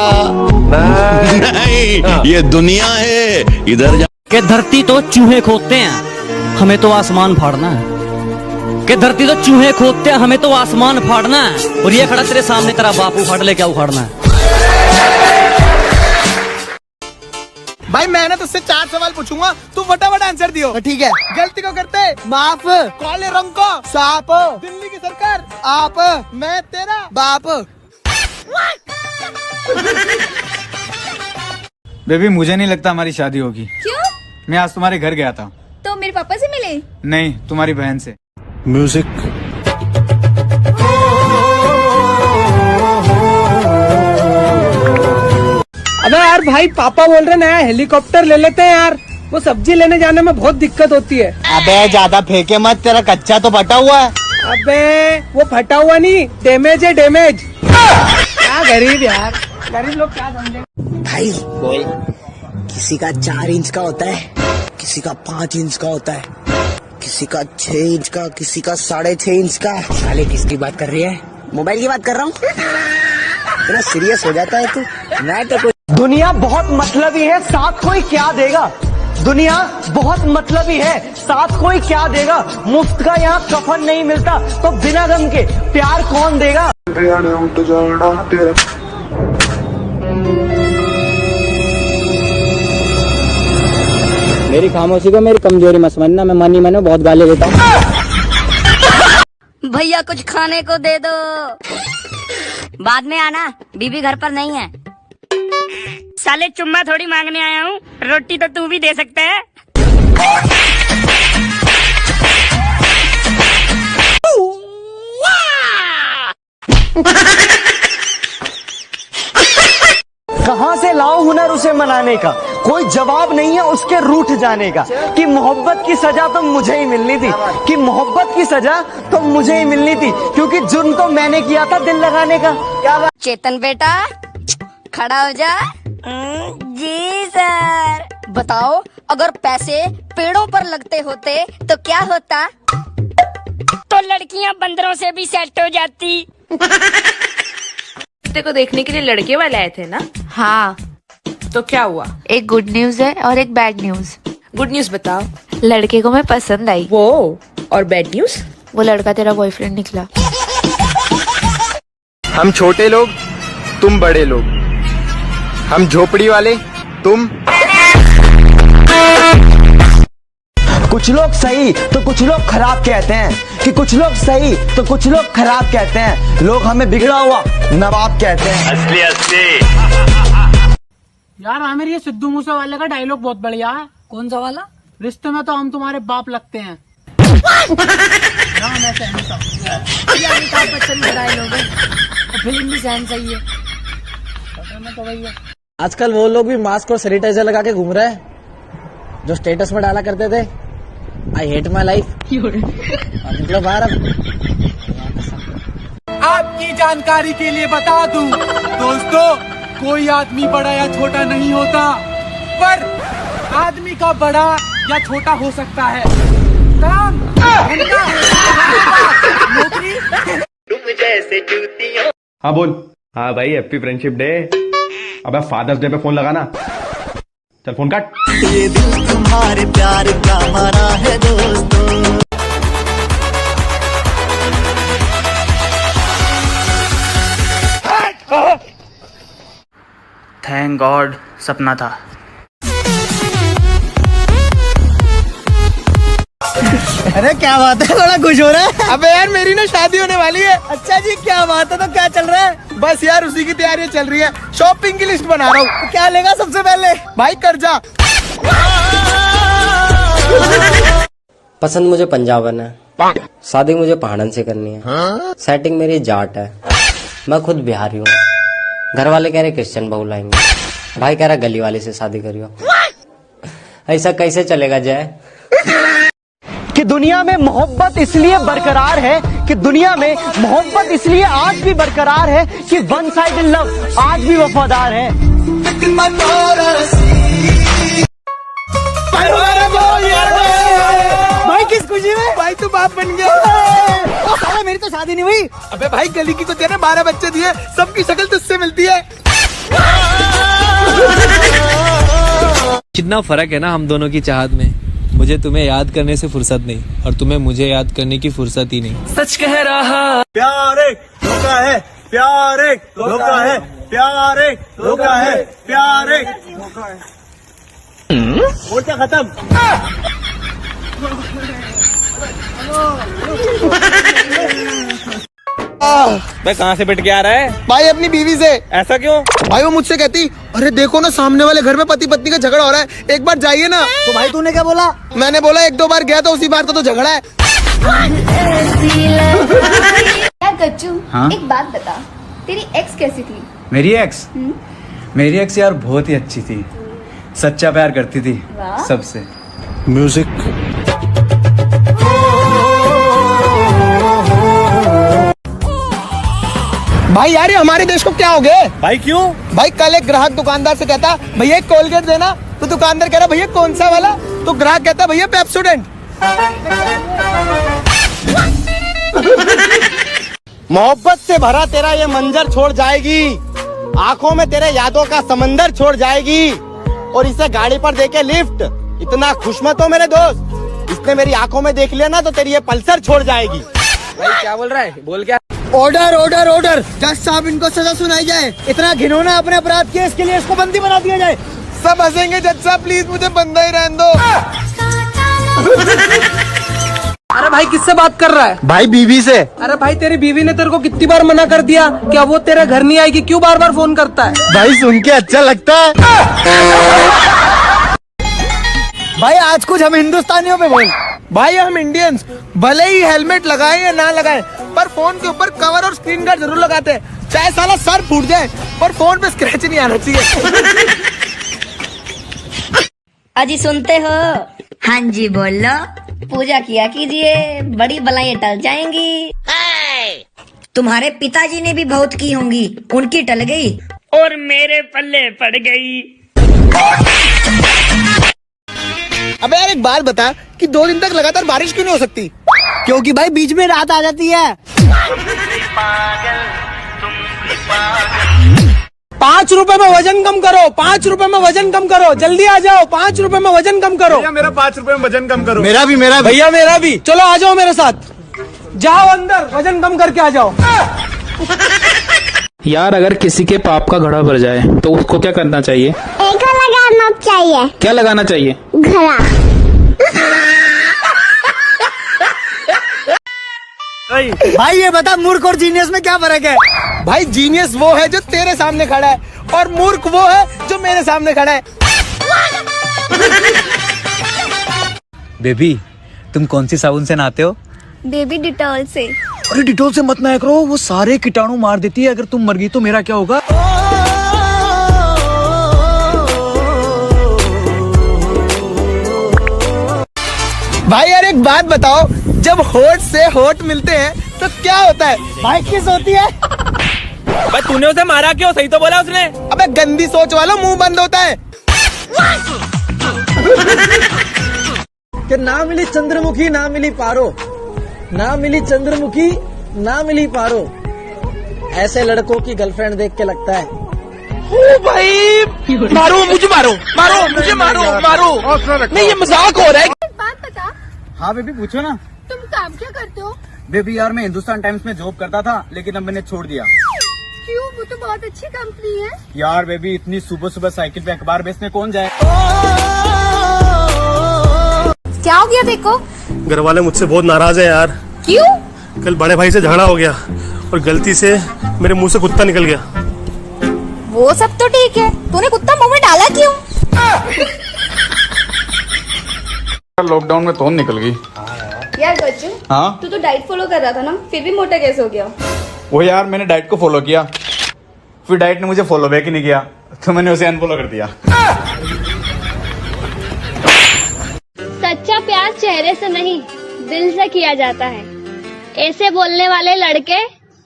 नहीं। ये दुनिया है, इधर जा। कि धरती तो चूहे खोदते हैं, हमें तो आसमान फाड़ना है। कि धरती तो चूहे खोदते हैं, हमें तो आसमान फाड़ना है। और ये खड़ा तेरे सामने तेरा बाप उखाड़ ले, क्या उखाड़ना है? भाई मैंने तुझसे 4 सवाल पूछूंगा, तू फटाफट आंसर दियो। ठीक है। गलती को करते माफ, काले रंग को साफ, दिल्ली की सरकार आप, मैं तेरा बाप। बेबी मुझे नहीं लगता हमारी शादी होगी। क्यों? मैं आज तुम्हारे घर गया था। तो मेरे पापा से मिले? नहीं, तुम्हारी बहन से। म्यूजिक। अबे यार भाई, पापा बोल रहे नया हेलीकॉप्टर ले लेते हैं यार, वो सब्जी लेने जाने में बहुत दिक्कत होती है। अबे ज्यादा फेंके मत, तेरा कच्चा तो फटा हुआ है। अबे वो फटा हुआ नहीं, डैमेज है डैमेज। क्या गरीब यार, गरीब लोग क्या समझेंगे। भाई बोल, किसी का 4 इंच का होता है, किसी का 5 इंच का होता है, किसी का 6 इंच का, किसी का 6.5 इंच का। साले किसकी बात कर रही है? मोबाइल की बात कर रहा हूँ। इतना सीरियस हो जाता है तू। मैं तो दुनिया बहुत मतलबी है, साथ कोई क्या देगा। दुनिया बहुत मतलबी है, साथ कोई क्या देगा। मुफ्त का यहाँ कफन नहीं मिलता, तो बिना गम के प्यार कौन देगा। मेरी खामोशी को मेरी कमजोरी मत समझना, मैं मनी मैंने बहुत गाली देता हूँ। भैया कुछ खाने को दे दो। बाद में आना, बीबी घर पर नहीं है। साले चुम्मा थोड़ी मांगने आया हूँ, रोटी तो तू भी दे सकता है। कहाँ से लाओ हुनर उसे मनाने का, कोई जवाब नहीं है उसके रूठ जाने का। कि मोहब्बत की सजा तो मुझे ही मिलनी थी, कि मोहब्बत की सजा तो मुझे ही मिलनी थी, क्योंकि जुर्म तो मैंने किया था दिल लगाने का। क्या बात? चेतन बेटा खड़ा हो जा। जी सर। बताओ, अगर पैसे पेड़ों पर लगते होते तो क्या होता? तो लड़कियां बंदरों से भी सेट हो जाती। रिश्ते को देखने के लिए लड़के वाले आए थे ना? हाँ। तो क्या हुआ? एक गुड न्यूज है और एक बैड न्यूज। गुड न्यूज बताओ। लड़के को मैं पसंद आई। वो और बैड न्यूज? वो लड़का तेरा बॉयफ्रेंड निकला। हम छोटे लोग, तुम बड़े लोग। हम झोपड़ी वाले, तुम। कुछ लोग सही तो कुछ लोग खराब कहते हैं, कि कुछ लोग सही तो कुछ लोग खराब कहते हैं। लोग हमें बिगड़ा हुआ नवाब कहते हैं। यार आमिर, ये सिद्धू मूसे वाले का डायलॉग बहुत बढ़िया है। कौन सा वाला? रिश्ते में तो हम तुम्हारे बाप लगते हैं। ये अमिताभ बच्चन का डायलॉग है, फिल्म भी सहन सही है। आजकल वो लोग भी मास्क और सैनिटाइजर लगा के घूम रहे हैं, जो स्टेटस में डाला करते थे आई हेट माई लाइफ। निकलो बाहर। आपकी जानकारी के लिए बता दूं दोस्तों, कोई आदमी बड़ा या छोटा नहीं होता, पर आदमी का बड़ा या छोटा हो सकता है काम, धंधा, नौकरी। हाँ बोल। हाँ भाई, हैप्पी फ्रेंडशिप डे। अबे फादर्स डे पे फोन लगाना। चल फोन काट। ये दिल तुम्हारे प्यार का मरा है दोस्तों। थैंक गॉड सपना था। अरे क्या बात है, बड़ा खुश हो रहा है। अबे यार मेरी ना शादी होने वाली है। अच्छा जी, क्या बात है। तो क्या चल रहा है? बस यार उसी की तैयारी चल रही है, शॉपिंग की लिस्ट बना रहा हूँ। तो क्या लेगा सबसे पहले? भाई कर्जा। पसंद मुझे पंजाबन है, शादी मुझे पहाड़न से करनी है, सेटिंग मेरी जाट है, मैं खुद बिहारी हूँ, घर वाले कह रहे क्रिश्चियन बहू लाएंगे, भाई कह रहा गली वाले से शादी करियो, ऐसा कैसे चलेगा जय? कि दुनिया में मोहब्बत इसलिए बरकरार है, कि दुनिया में मोहब्बत इसलिए आज भी बरकरार है कि वन साइडेड लव आज भी वफादार है। भाई किस खुशी में? भाई तू बाप बन गया। साला मेरी तो शादी नहीं हुई। अबे भाई गली की तो तेरे 12 बच्चे दिए, सबकी शक्ल तुझसे मिलती है। कितना फर्क है ना हम दोनों की चाहत में। मुझे तुम्हें याद करने से फुर्सत नहीं और तुम्हें मुझे याद करने की फुर्सत ही नहीं। सच कह रहा। प्यार एक धोखा है, प्यार एक धोखा है, प्यार एक धोखा है, प्यार एक धोखा है। मोर्चा खत्म। मैं कहाँ से बैठ के आ रहा है? भाई अपनी बीवी से। ऐसा क्यों? भाई वो मुझसे कहती, अरे देखो ना सामने वाले घर में पति पत्नी का झगड़ा हो रहा है, एक बार जाइए ना। तो भाई तूने क्या बोला? मैंने बोला 1-2 बार गया तो उसी बार तो झगड़ा है। यार गज्जू, हाँ? एक बात बता, तेरी एक्स कैसी थी? मेरी एक्स? मेरी एक्स यार बहुत ही अच्छी थी, सच्चा प्यार करती थी वाह। सबसे। म्यूजिक। भाई यार ये हमारे देश को क्या हो गया? भाई क्यों? भाई कल एक ग्राहक दुकानदार से कहता, भैया एक कोलगेट देना, तो दुकानदार कह रहा भैया कौन सा वाला? तो ग्राहक कहता भैया पेप्सोडेंट। मोहब्बत से भरा तेरा ये मंजर छोड़ जाएगी, आंखों में तेरे यादों का समंदर छोड़ जाएगी, और इसे गाड़ी पर देके लिफ्ट। इतना खुश मत हो मेरे दोस्त, इसने मेरी आंखों में देख लिया ना तो तेरी ये पल्सर छोड़ जाएगी। भाई क्या बोल रहा है? बोल क्या? ऑर्डर ऑर्डर ऑर्डर, जज साहब इनको सजा सुनाई जाए। इतना घिनौना अपने अपराध किए, इसके लिए इसको बंदी बना दिया जाए। सब हंसेंगे जज साहब, प्लीज मुझे बंदा ही रहने दो। अरे भाई किससे बात कर रहा है? भाई बीवी से। अरे भाई तेरी बीवी ने तेरे को कितनी बार मना कर दिया, क्या वो तेरे घर नहीं आएगी? क्यों बार बार फोन करता है? भाई सुन के अच्छा लगता है। भाई आज कुछ हम हिंदुस्तानियों पे बोल। भाई हम इंडियंस भले ही हेलमेट लगाए या ना लगाए, पर फोन के ऊपर कवर और स्क्रीन गार्ड जरूर लगाते हैं, चाहे साला सर फूट जाए पर फोन पे स्क्रैच नहीं आना चाहिए। अजी सुनते हो? हाँ जी बोलो। पूजा किया कीजिए, बड़ी बलाएं टल जाएंगी। तुम्हारे पिताजी ने भी बहुत की होंगी, उनकी टल गई और मेरे पल्ले पड़ गई। अबे यार एक बात बता कि 2 दिन तक लगातार बारिश क्यों नहीं हो सकती? क्योंकि भाई बीच में रात आ जाती है। 5 रुपए में वजन कम करो, 5 रुपए में वजन कम करो, जल्दी आ जाओ, 5 रुपए में वजन कम करो। मेरा 5 रुपए में वजन कम करो। मेरा भी भैया मेरा भी। चलो आ जाओ मेरे साथ, जाओ अंदर वजन कम करके आ जाओ। यार अगर किसी के पाप का घड़ा भर जाए तो उसको क्या करना चाहिए? एक लगाना चाहिए। क्या लगाना चाहिए? घड़ा। भाई ये बता मूर्ख और जीनियस में क्या फर्क है? भाई जीनियस वो है जो तेरे सामने खड़ा है, और मूर्ख वो है जो मेरे सामने खड़ा है। बेबी तुम कौन सी साबुन से नहाते हो? बेबी डिटॉल से। अरे डिटॉल से मत नहाया करो, वो सारे कीटाणु मार देती है। अगर तुम मर गई तो मेरा क्या होगा? भाई यार एक बात बताओ, जब होठ से होठ मिलते हैं तो क्या होता है? भाई किस होती है? भाई तूने उसे मारा क्यों? सही तो बोला उसने। अबे गंदी सोच वाला, मुंह बंद होता है। कि ना मिली चंद्रमुखी ना मिली पारो, ना मिली चंद्रमुखी ना मिली पारो, ऐसे लड़कों की गर्लफ्रेंड देख के लगता है ओ भाई मारो मुझे, मारो मारो मुझे, मारो मारो। नहीं ये मजाक हो रहा है। बात बता, हाँ बेबी पूछो ना। तुम काम क्या करते हो? बेबी यार मैं हिंदुस्तान टाइम्स में जॉब करता था, लेकिन अब मैंने छोड़ दिया। क्यों? वो तो बहुत अच्छी कंपनी है। यार बेबी इतनी सुबह सुबह साइकिल पे अखबार बेचने कौन जाए? क्या हो गया देखो? घर वाले मुझसे बहुत नाराज हैं यार। क्यों? कल बड़े भाई से झगड़ा हो गया और गलती से मेरे मुंह से कुत्ता निकल गया। वो सब तो ठीक है, तूने कुत्ता मुंह में डाला क्यों? लॉकडाउन में तोन निकल गई। यार गज्जू, हाँ तू तो डाइट फॉलो कर रहा था ना, फिर भी मोटा कैसे हो गया? वो यार मैंने डाइट को फॉलो किया, फिर डाइट ने मुझे फॉलो बैक ही नहीं किया, तो मैंने उसे अनफॉलो कर दिया। सच्चा प्यार चेहरे से नहीं दिल से किया जाता है। ऐसे बोलने वाले लड़के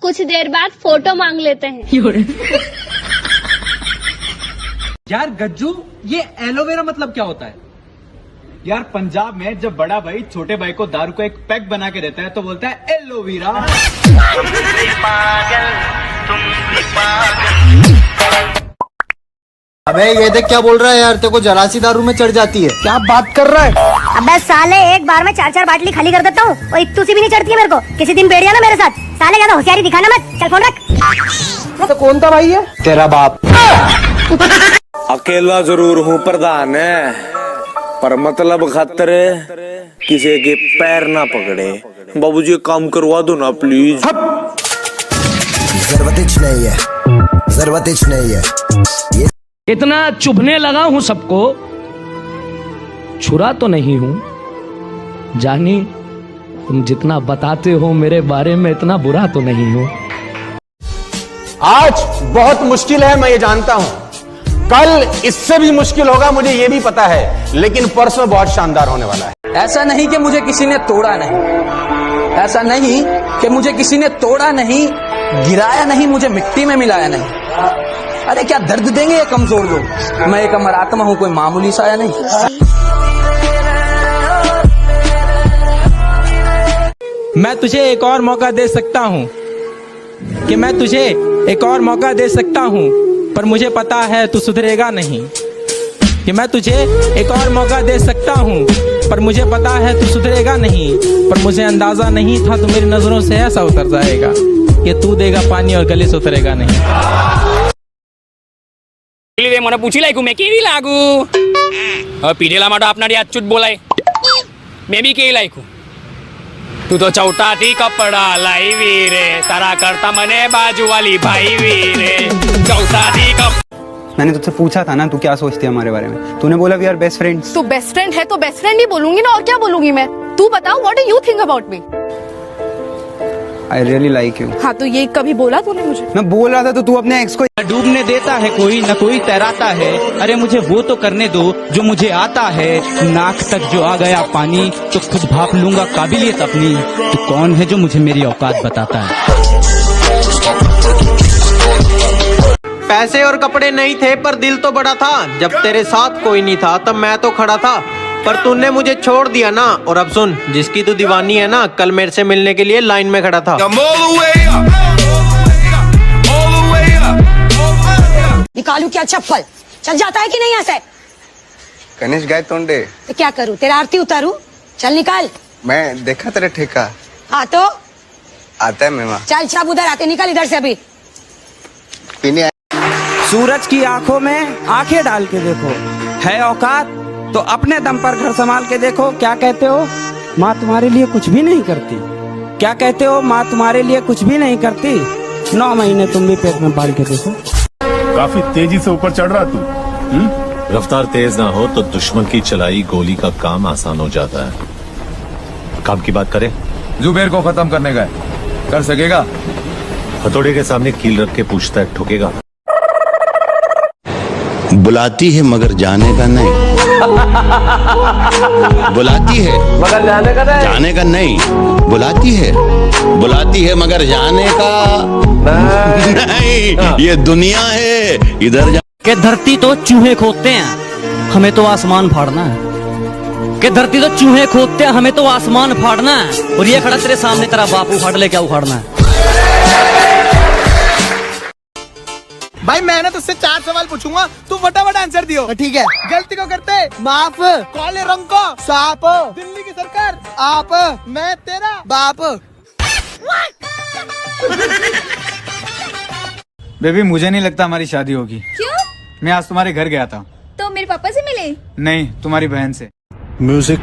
कुछ देर बाद फोटो मांग लेते हैं। यार गज्जू, ये एलोवेरा मतलब क्या होता है? यार पंजाब में जब बड़ा भाई छोटे भाई को दारू का एक पैक बना के देता है तो बोलता है एलोवेरा। अबे ये देख क्या बोल रहा है यार, तेरे को जरा सी दारू में चढ़ जाती है। क्या बात कर रहा है? अबे साले एक बार में 4-4 बाटली खाली कर देता हूँ और इतनी सी भी नहीं चढ़ती है मेरे को। किसी दिन बैठ जाना मेरे साथ। साले ज्यादा होशियारी दिखाना मत। चल फोन रख। तो कौन था भाई ये? तेरा बाप। अकेला जरूर हूँ प्रधान है, पर मतलब खतरे किसी के पैर ना पकड़े। बाबूजी काम करवा दो ना प्लीज। जरूरत नहीं है, जरूरत नहीं है। इतना चुभने लगा हूं सबको, छुरा तो नहीं हूं। जानी तुम जितना बताते हो मेरे बारे में इतना बुरा तो नहीं हूं। आज बहुत मुश्किल है, मैं ये जानता हूं। कल इससे भी मुश्किल होगा, मुझे ये भी पता है, लेकिन परसों बहुत शानदार होने वाला है। ऐसा नहीं कि मुझे किसी ने तोड़ा नहीं, ऐसा नहीं कि मुझे किसी ने तोड़ा नहीं, गिराया नहीं, मुझे मिट्टी में मिलाया नहीं। अरे क्या दर्द देंगे ये कमजोर लोग। मैं एक अमर आत्मा हूं, कोई मामूली साया नहीं। मैं तुझे एक और मौका दे सकता हूँ, कि मैं तुझे एक और मौका दे सकता हूँ, पर मुझे पता है तू सुधरेगा नहीं। कि मैं तुझे एक और मौका दे सकता हूँ, पर मुझे पता है तू सुधरेगा नहीं। पर मुझे अंदाजा नहीं था तू मेरी नजरों से ऐसा उतर जाएगा कि तू देगा पानी और गले से उतरेगा नहीं। મને પૂછી લાગ્યું મેં કેવી લાગુ? હવે પીઢેલા માટે આપનારી અચ્યુત બોલાય મેં બી કેવી લાગ્યું? તું તો ચૌટાથી કપડા લાવી રે, તારા કરતા મને બાજુવાળી ભાઈ રે। ચૌટાથી मैंने तुझसे पूछा था ना, तू क्या सोचती है हमारे बारे में? तूने बोला वी आर बेस्ट फ्रेंड्स। तो बेस्ट फ्रेंड है तो बेस्ट फ्रेंड ही बोलूंगी ना, और क्या बोलूंगी मैं? तू बताओ, what do you think about me? I really like you. हाँ तो ये कभी बोला तूने मुझे? मैं बोल रहा था तो तू अपने एक्स को डूबने देता है कोई न कोई तैराता है। अरे मुझे वो तो करने दो जो मुझे आता है। नाक तक जो आ गया पानी तो खुद भाप लूंगा काबिलियत अपनी। तो कौन है जो मुझे मेरी औकात बताता है? पैसे और कपड़े नहीं थे पर दिल तो बड़ा था। जब तेरे साथ कोई नहीं था तब मैं तो खड़ा था, पर तूने मुझे छोड़ दिया ना। और अब सुन, जिसकी तू दीवानी है ना, कल मेरे से मिलने के लिए लाइन में खड़ा था। निकालू क्या चप्पल? चल जाता है कि नहीं यहाँ से? गणेश गाय तोंडे। तो क्या करूँ, तेरा आरती उतारू? चल निकाल। मैं देखा तेरा ठेका। हाँ तो आता है मेमा। चल छाप उधर आते, निकल इधर से अभी। पीने सूरज की आंखों में आंखें डाल के देखो, है औकात तो अपने दम पर घर संभाल के देखो। क्या कहते हो, माँ तुम्हारे लिए कुछ भी नहीं करती? क्या कहते हो, माँ तुम्हारे लिए कुछ भी नहीं करती? 9 महीने तुम भी पेट में पाल के देखो। काफी तेजी से ऊपर चढ़ रहा तू। रफ्तार तेज ना हो तो दुश्मन की चलाई गोली का काम आसान हो जाता है। काम की बात करें। जुबेर को खत्म करने का है, कर सकेगा? हथौड़े के सामने कील रख के पूछता है, ठोकेगा? बुलाती है मगर जाने का नहीं। बुलाती है मगर जाने का नहीं। बुलाती है मगर जाने का नहीं। ये दुनिया है, इधर जा के धरती तो चूहे खोदते हैं, हमें तो आसमान फाड़ना है। के धरती तो चूहे खोदते हैं, हमें तो आसमान फाड़ना है। और ये खड़ा तेरे सामने तेरा बाप उखाड़ ले, क्या उखाड़ना है? भाई मैंने तुझसे 4 सवाल पूछूंगा, तू फटाफट आंसर दियो। ठीक है। गलती को करते माफ, काले रंग को सांप, दिल्ली की सरकार आप, मैं तेरा बाप। बेबी मुझे नहीं लगता हमारी शादी होगी। क्यों? मैं आज तुम्हारे घर गया था। तो मेरे पापा से मिले? नहीं, तुम्हारी बहन से। म्यूजिक।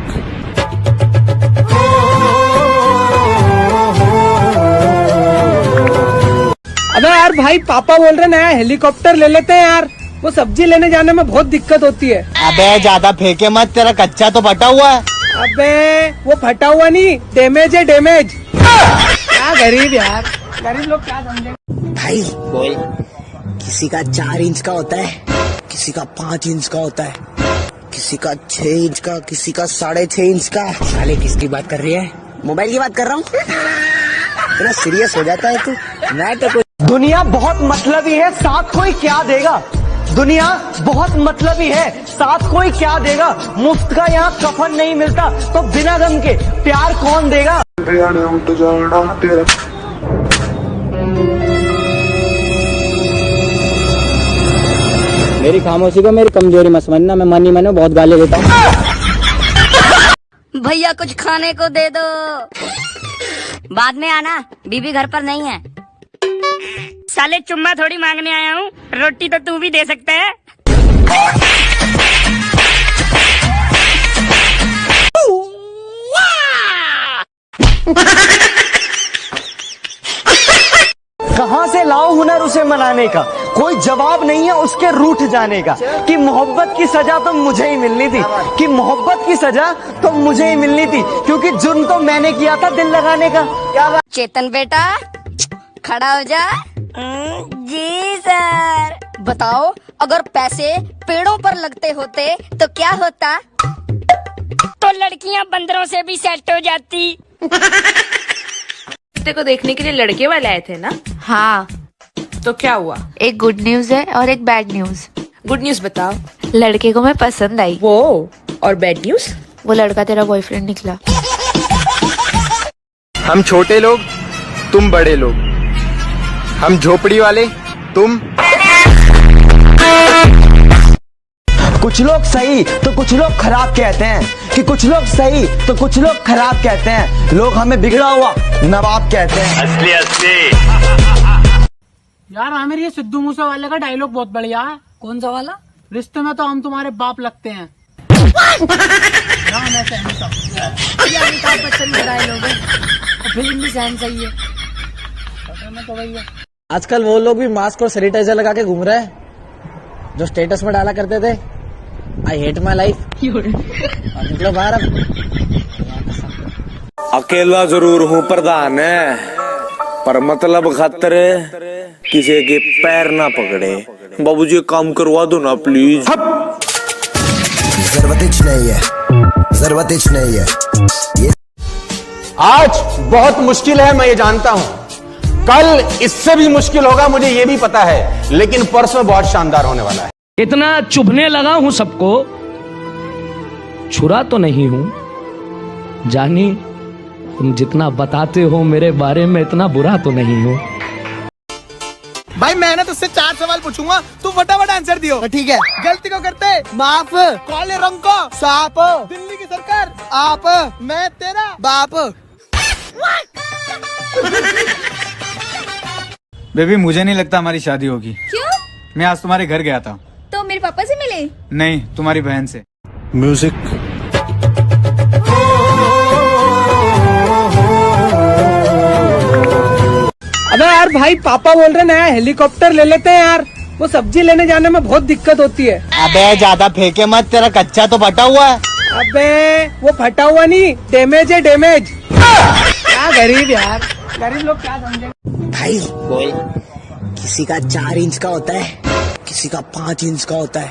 अबे यार भाई, पापा बोल रहे नया हेलीकॉप्टर ले लेते हैं यार, वो सब्जी लेने जाने में बहुत दिक्कत होती है। अबे ज्यादा फेंके मत, तेरा कच्चा तो फटा हुआ है। अबे वो फटा हुआ नहीं, डैमेज है डैमेज। क्या गरीब यार, गरीब लोग क्या समझेंगे। भाई बोल, किसी का 4 इंच का होता है, किसी का 5 इंच का होता है, किसी का 6 इंच का, किसी का 6.5 इंच का। साले किसकी बात कर रही है? मोबाइल की बात कर रहा हूँ। इतना सीरियस हो जाता है तू। मैं तो कोई दुनिया बहुत मतलबी है, साथ कोई क्या देगा। दुनिया बहुत मतलबी है, साथ कोई क्या देगा। मुफ्त का यहाँ कफन नहीं मिलता, तो बिना गम के प्यार कौन देगा। मेरी खामोशी को मेरी कमजोरी मत समझना, मैं मनी मैंने बहुत गाली देता हूँ। भैया कुछ खाने को दे दो। बाद में आना, बीबी घर पर नहीं है। साले चुम्मा थोड़ी मांगने आया हूँ, रोटी तो तू भी दे सकता है। कहाँ से लाओ हुनर उसे मनाने का, कोई जवाब नहीं है उसके रूठ जाने का। कि मोहब्बत की सजा तो मुझे ही मिलनी थी, कि मोहब्बत की सजा तो मुझे ही मिलनी थी, क्योंकि जुर्म तो मैंने किया था दिल लगाने का। क्या बात। चेतन बेटा खड़ा हो जा। जी सर। बताओ अगर पैसे पेड़ों पर लगते होते तो क्या होता? तो लड़कियां बंदरों से भी सेट हो जाती। रिश्ते को देखने के लिए लड़के वाले आए थे ना? हाँ। तो क्या हुआ? एक गुड न्यूज है और एक बैड न्यूज। गुड न्यूज बताओ। लड़के को मैं पसंद आई। वो और बैड न्यूज? वो लड़का तेरा बॉयफ्रेंड निकला। हम छोटे लोग, तुम बड़े लोग। हम झोपड़ी वाले, तुम। कुछ लोग सही तो कुछ लोग खराब कहते हैं, कि कुछ लोग सही तो कुछ लोग खराब कहते हैं। लोग हमें बिगड़ा हुआ नवाब कहते हैं। असली असली। यार आमिर, ये सिद्धू मूसे वाले का डायलॉग बहुत बढ़िया है। कौन सा वाला? रिश्ते में तो हम तुम्हारे बाप लगते हैं। हाँ, मैं सहमत हूं। ये अमिताभ बच्चन का डायलॉग है, फिल्म भी सहन सही है। तो भैया आजकल वो लोग भी मास्क और सैनिटाइजर लगा के घूम रहे हैं, जो स्टेटस में डाला करते थे आई हेट माई लाइफ। निकलो बाहर अब। अकेला जरूर हूँ प्रधान है, पर मतलब खातर किसी के पैर ना पकड़े। बाबूजी काम करवा दो ना प्लीज। जरूरत नहीं है, जरूरत नहीं है। आज बहुत मुश्किल है, मैं ये जानता हूँ। कल इससे भी मुश्किल होगा, मुझे ये भी पता है। लेकिन परसों बहुत शानदार होने वाला है। इतना चुभने लगा हूं सबको, छुरा तो नहीं हूं। जानी तुम जितना बताते हो मेरे बारे में, इतना बुरा तो नहीं हूं। भाई मैंने तुझसे 4 सवाल पूछूंगा, तू फटाफट आंसर दियो। ठीक है। गलती को करते माफ, काले रंग को साफ, दिल्ली की सरकार आप, मैं तेरा बाप। बेबी मुझे नहीं लगता हमारी शादी होगी। क्यों? मैं आज तुम्हारे घर गया था। तो मेरे पापा से मिले? नहीं, तुम्हारी बहन से। म्यूजिक। अबे यार भाई, पापा बोल रहे नया हेलीकॉप्टर ले लेते हैं यार, वो सब्जी लेने जाने में बहुत दिक्कत होती है। अबे ज्यादा फेंके मत, तेरा कच्चा तो फटा हुआ है। अबे वो फटा हुआ नहीं, डैमेज है डैमेज। क्या गरीब यार, गरीब लोग क्या समझे। भाई बोल। किसी का 4 इंच का होता है, किसी का 5 इंच का होता है,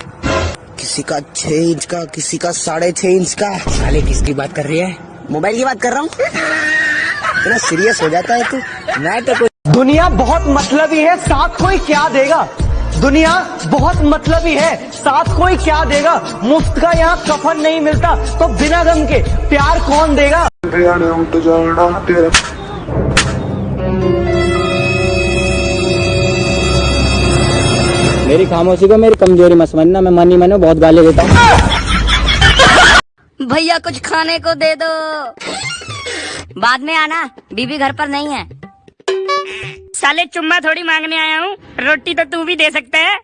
किसी का 6 इंच का, किसी का 6.5 इंच का। साले किसकी बात कर रही है? मोबाइल की बात कर रहा हूँ। इतना सीरियस हो जाता है तू। मैं तो कोई दुनिया बहुत मतलबी है, साथ कोई क्या देगा। दुनिया बहुत मतलबी है, साथ कोई क्या देगा। मुफ्त का यहाँ कफन नहीं मिलता, तो बिना गम के प्यार कौन देगा। मेरी खामोशी को मेरी कमजोरी मत समझना, मैं मनी मैंने बहुत गाली देता हूँ। भैया कुछ खाने को दे दो। बाद में आना, बीबी घर पर नहीं है। साले चुम्मा थोड़ी मांगने आया हूँ, रोटी तो तू भी दे सकता है।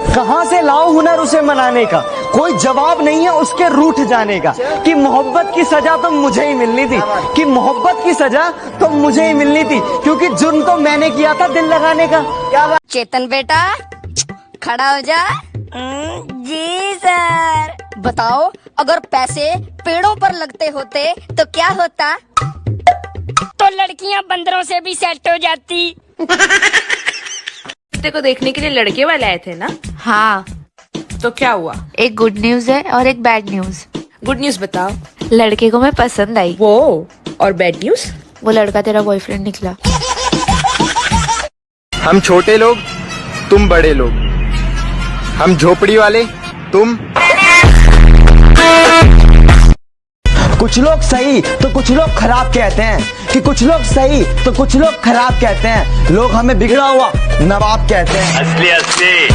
कहाँ से लाओ हुनर उसे मनाने का, कोई जवाब नहीं है उसके रूठ जाने का। कि मोहब्बत की सजा तो मुझे ही मिलनी थी, कि मोहब्बत की सजा तो मुझे ही मिलनी थी, क्योंकि जुर्म तो मैंने किया था दिल लगाने का। क्या बात। चेतन बेटा खड़ा हो जा। जी सर। बताओ अगर पैसे पेड़ों पर लगते होते तो क्या होता? तो लड़कियां बंदरों से भी सेट हो जाती। कुत्ते को देखने के लिए लड़के वाले आए थे ना? हाँ। तो क्या हुआ? एक गुड न्यूज है और एक बैड न्यूज। गुड न्यूज बताओ। लड़के को मैं पसंद आई। वो और बैड न्यूज? वो लड़का तेरा बॉयफ्रेंड निकला। हम छोटे लोग, तुम बड़े लोग। हम झोपड़ी वाले, तुम। कुछ लोग सही तो कुछ लोग खराब कहते हैं, कि कुछ लोग सही तो कुछ लोग खराब कहते हैं। लोग हमें बिगड़ा हुआ नवाब कहते हैं। असली असली।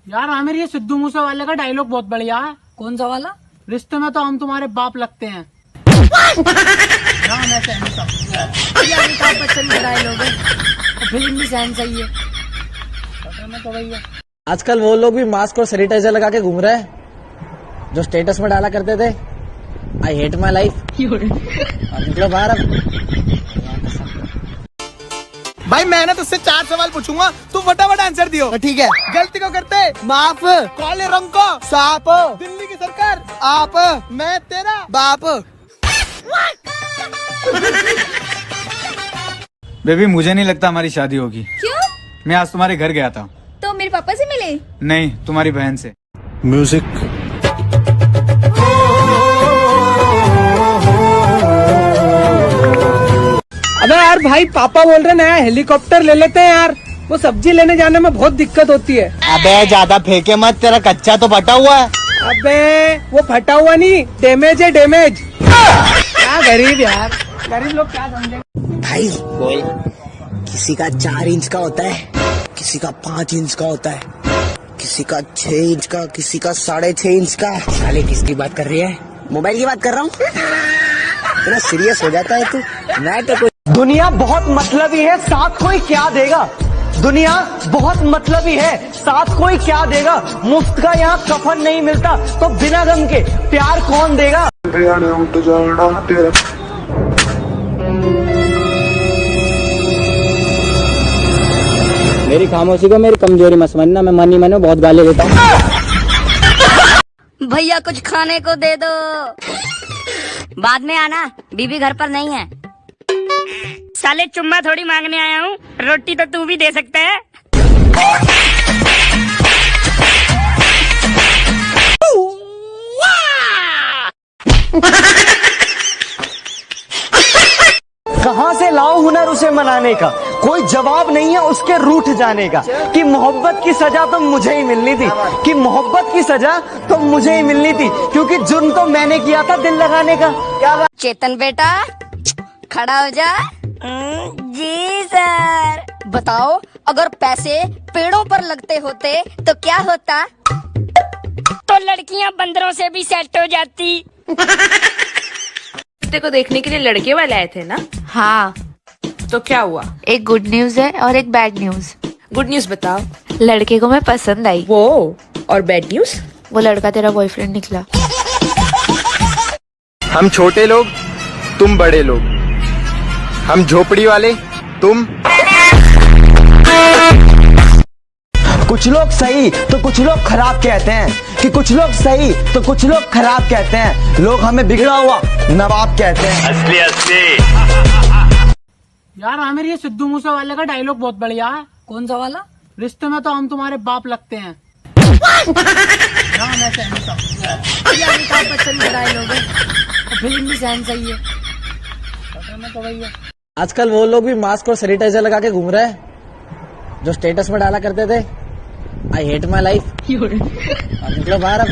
यार आमिर, ये सिद्धू मूसे वाले का डायलॉग बहुत बढ़िया है। कौन सा वाला? रिश्ते में तो हम तुम्हारे बाप लगते हैं। अमिताभ बच्चन का डायलॉग है, फिल्म भी सहन सही है। तो भैया आजकल वो लोग भी मास्क और सैनिटाइजर लगा के घूम रहे हैं जो स्टेटस में डाला करते थे, आई हेट माई लाइफ। निकलो बाहर अब। भाई मैंने तुझसे 4 सवाल पूछूंगा, तू फटाफट आंसर दियो। ठीक है। गलती को करते माफ, काले रंग को साफ, दिल्ली की सरकार आप, मैं तेरा बाप। बेबी मुझे नहीं लगता हमारी शादी होगी। क्यों? मैं आज तुम्हारे घर गया था। तो मेरे पापा से मिले? नहीं, तुम्हारी बहन से। म्यूजिक। अबे यार भाई, पापा बोल रहे नया हेलीकॉप्टर ले लेते हैं यार, वो सब्जी लेने जाने में बहुत दिक्कत होती है। अबे ज्यादा फेंके मत, तेरा कच्चा तो फटा हुआ है। अबे वो फटा हुआ नहीं, डैमेज है डैमेज। क्या गरीब यार, गरीब लोग क्या समझे। भाई बोल, किसी का 4 इंच का होता है, किसी का 5 इंच का होता है, किसी का 6 इंच का, किसी का 6.5 इंच का। साले किसकी बात कर रही है? मोबाइल की बात कर रहा हूँ। इतना सीरियस हो जाता है तू। मैं तो दुनिया बहुत मतलबी है, साथ कोई क्या देगा। दुनिया बहुत मतलबी है, साथ कोई क्या देगा। मुफ्त का यहाँ कफन नहीं मिलता, तो बिना गम के प्यार कौन देगा। मेरी खामोशी को मेरी कमजोरी मत समझना, मैं मनी मनो बहुत गाली देता हूँ। भैया कुछ खाने को दे दो। बाद में आना, बीबी घर पर नहीं है। साले चुम्मा थोड़ी मांगने आया हूँ, रोटी तो तू भी दे सकता है। कहाँ से लाओ हुनर उसे मनाने का, कोई जवाब नहीं है उसके रूठ जाने का। कि मोहब्बत की सजा तो मुझे ही मिलनी थी, कि मोहब्बत की सजा तो मुझे ही मिलनी थी, क्योंकि जुर्म तो मैंने किया था दिल लगाने का। क्या बात? चेतन बेटा खड़ा हो जा। जी सर। बताओ, अगर पैसे पेड़ों पर लगते होते तो क्या होता? तो लड़कियां बंदरों से भी सेट हो जाती। कुत्ते को देखने के लिए लड़के वाले आए थे ना? हाँ। तो क्या हुआ? एक गुड न्यूज है और एक बैड न्यूज। गुड न्यूज बताओ। लड़के को मैं पसंद आई। वो और बैड न्यूज? वो लड़का तेरा बॉयफ्रेंड निकला। हम छोटे लोग, तुम बड़े लोग। हम झोपड़ी वाले, तुम। कुछ लोग सही तो कुछ लोग खराब कहते हैं, कि कुछ लोग सही तो कुछ लोग खराब कहते हैं। लोग हमें बिगड़ा हुआ नवाब कहते हैं। असली असली। यार आमिर, ये सिद्धू मूसे वाले का डायलॉग बहुत बढ़िया है। कौन सा वाला? रिश्ते में तो हम तुम्हारे बाप लगते हैं। अमिताभ बच्चन का डायलॉग है, फिल्म भी सहन सही है। तो भैया आजकल वो लोग भी मास्क और सैनिटाइजर लगा के घूम रहे हैं जो स्टेटस में डाला करते थे, आई हेट माई लाइफ। निकलो बाहर अब।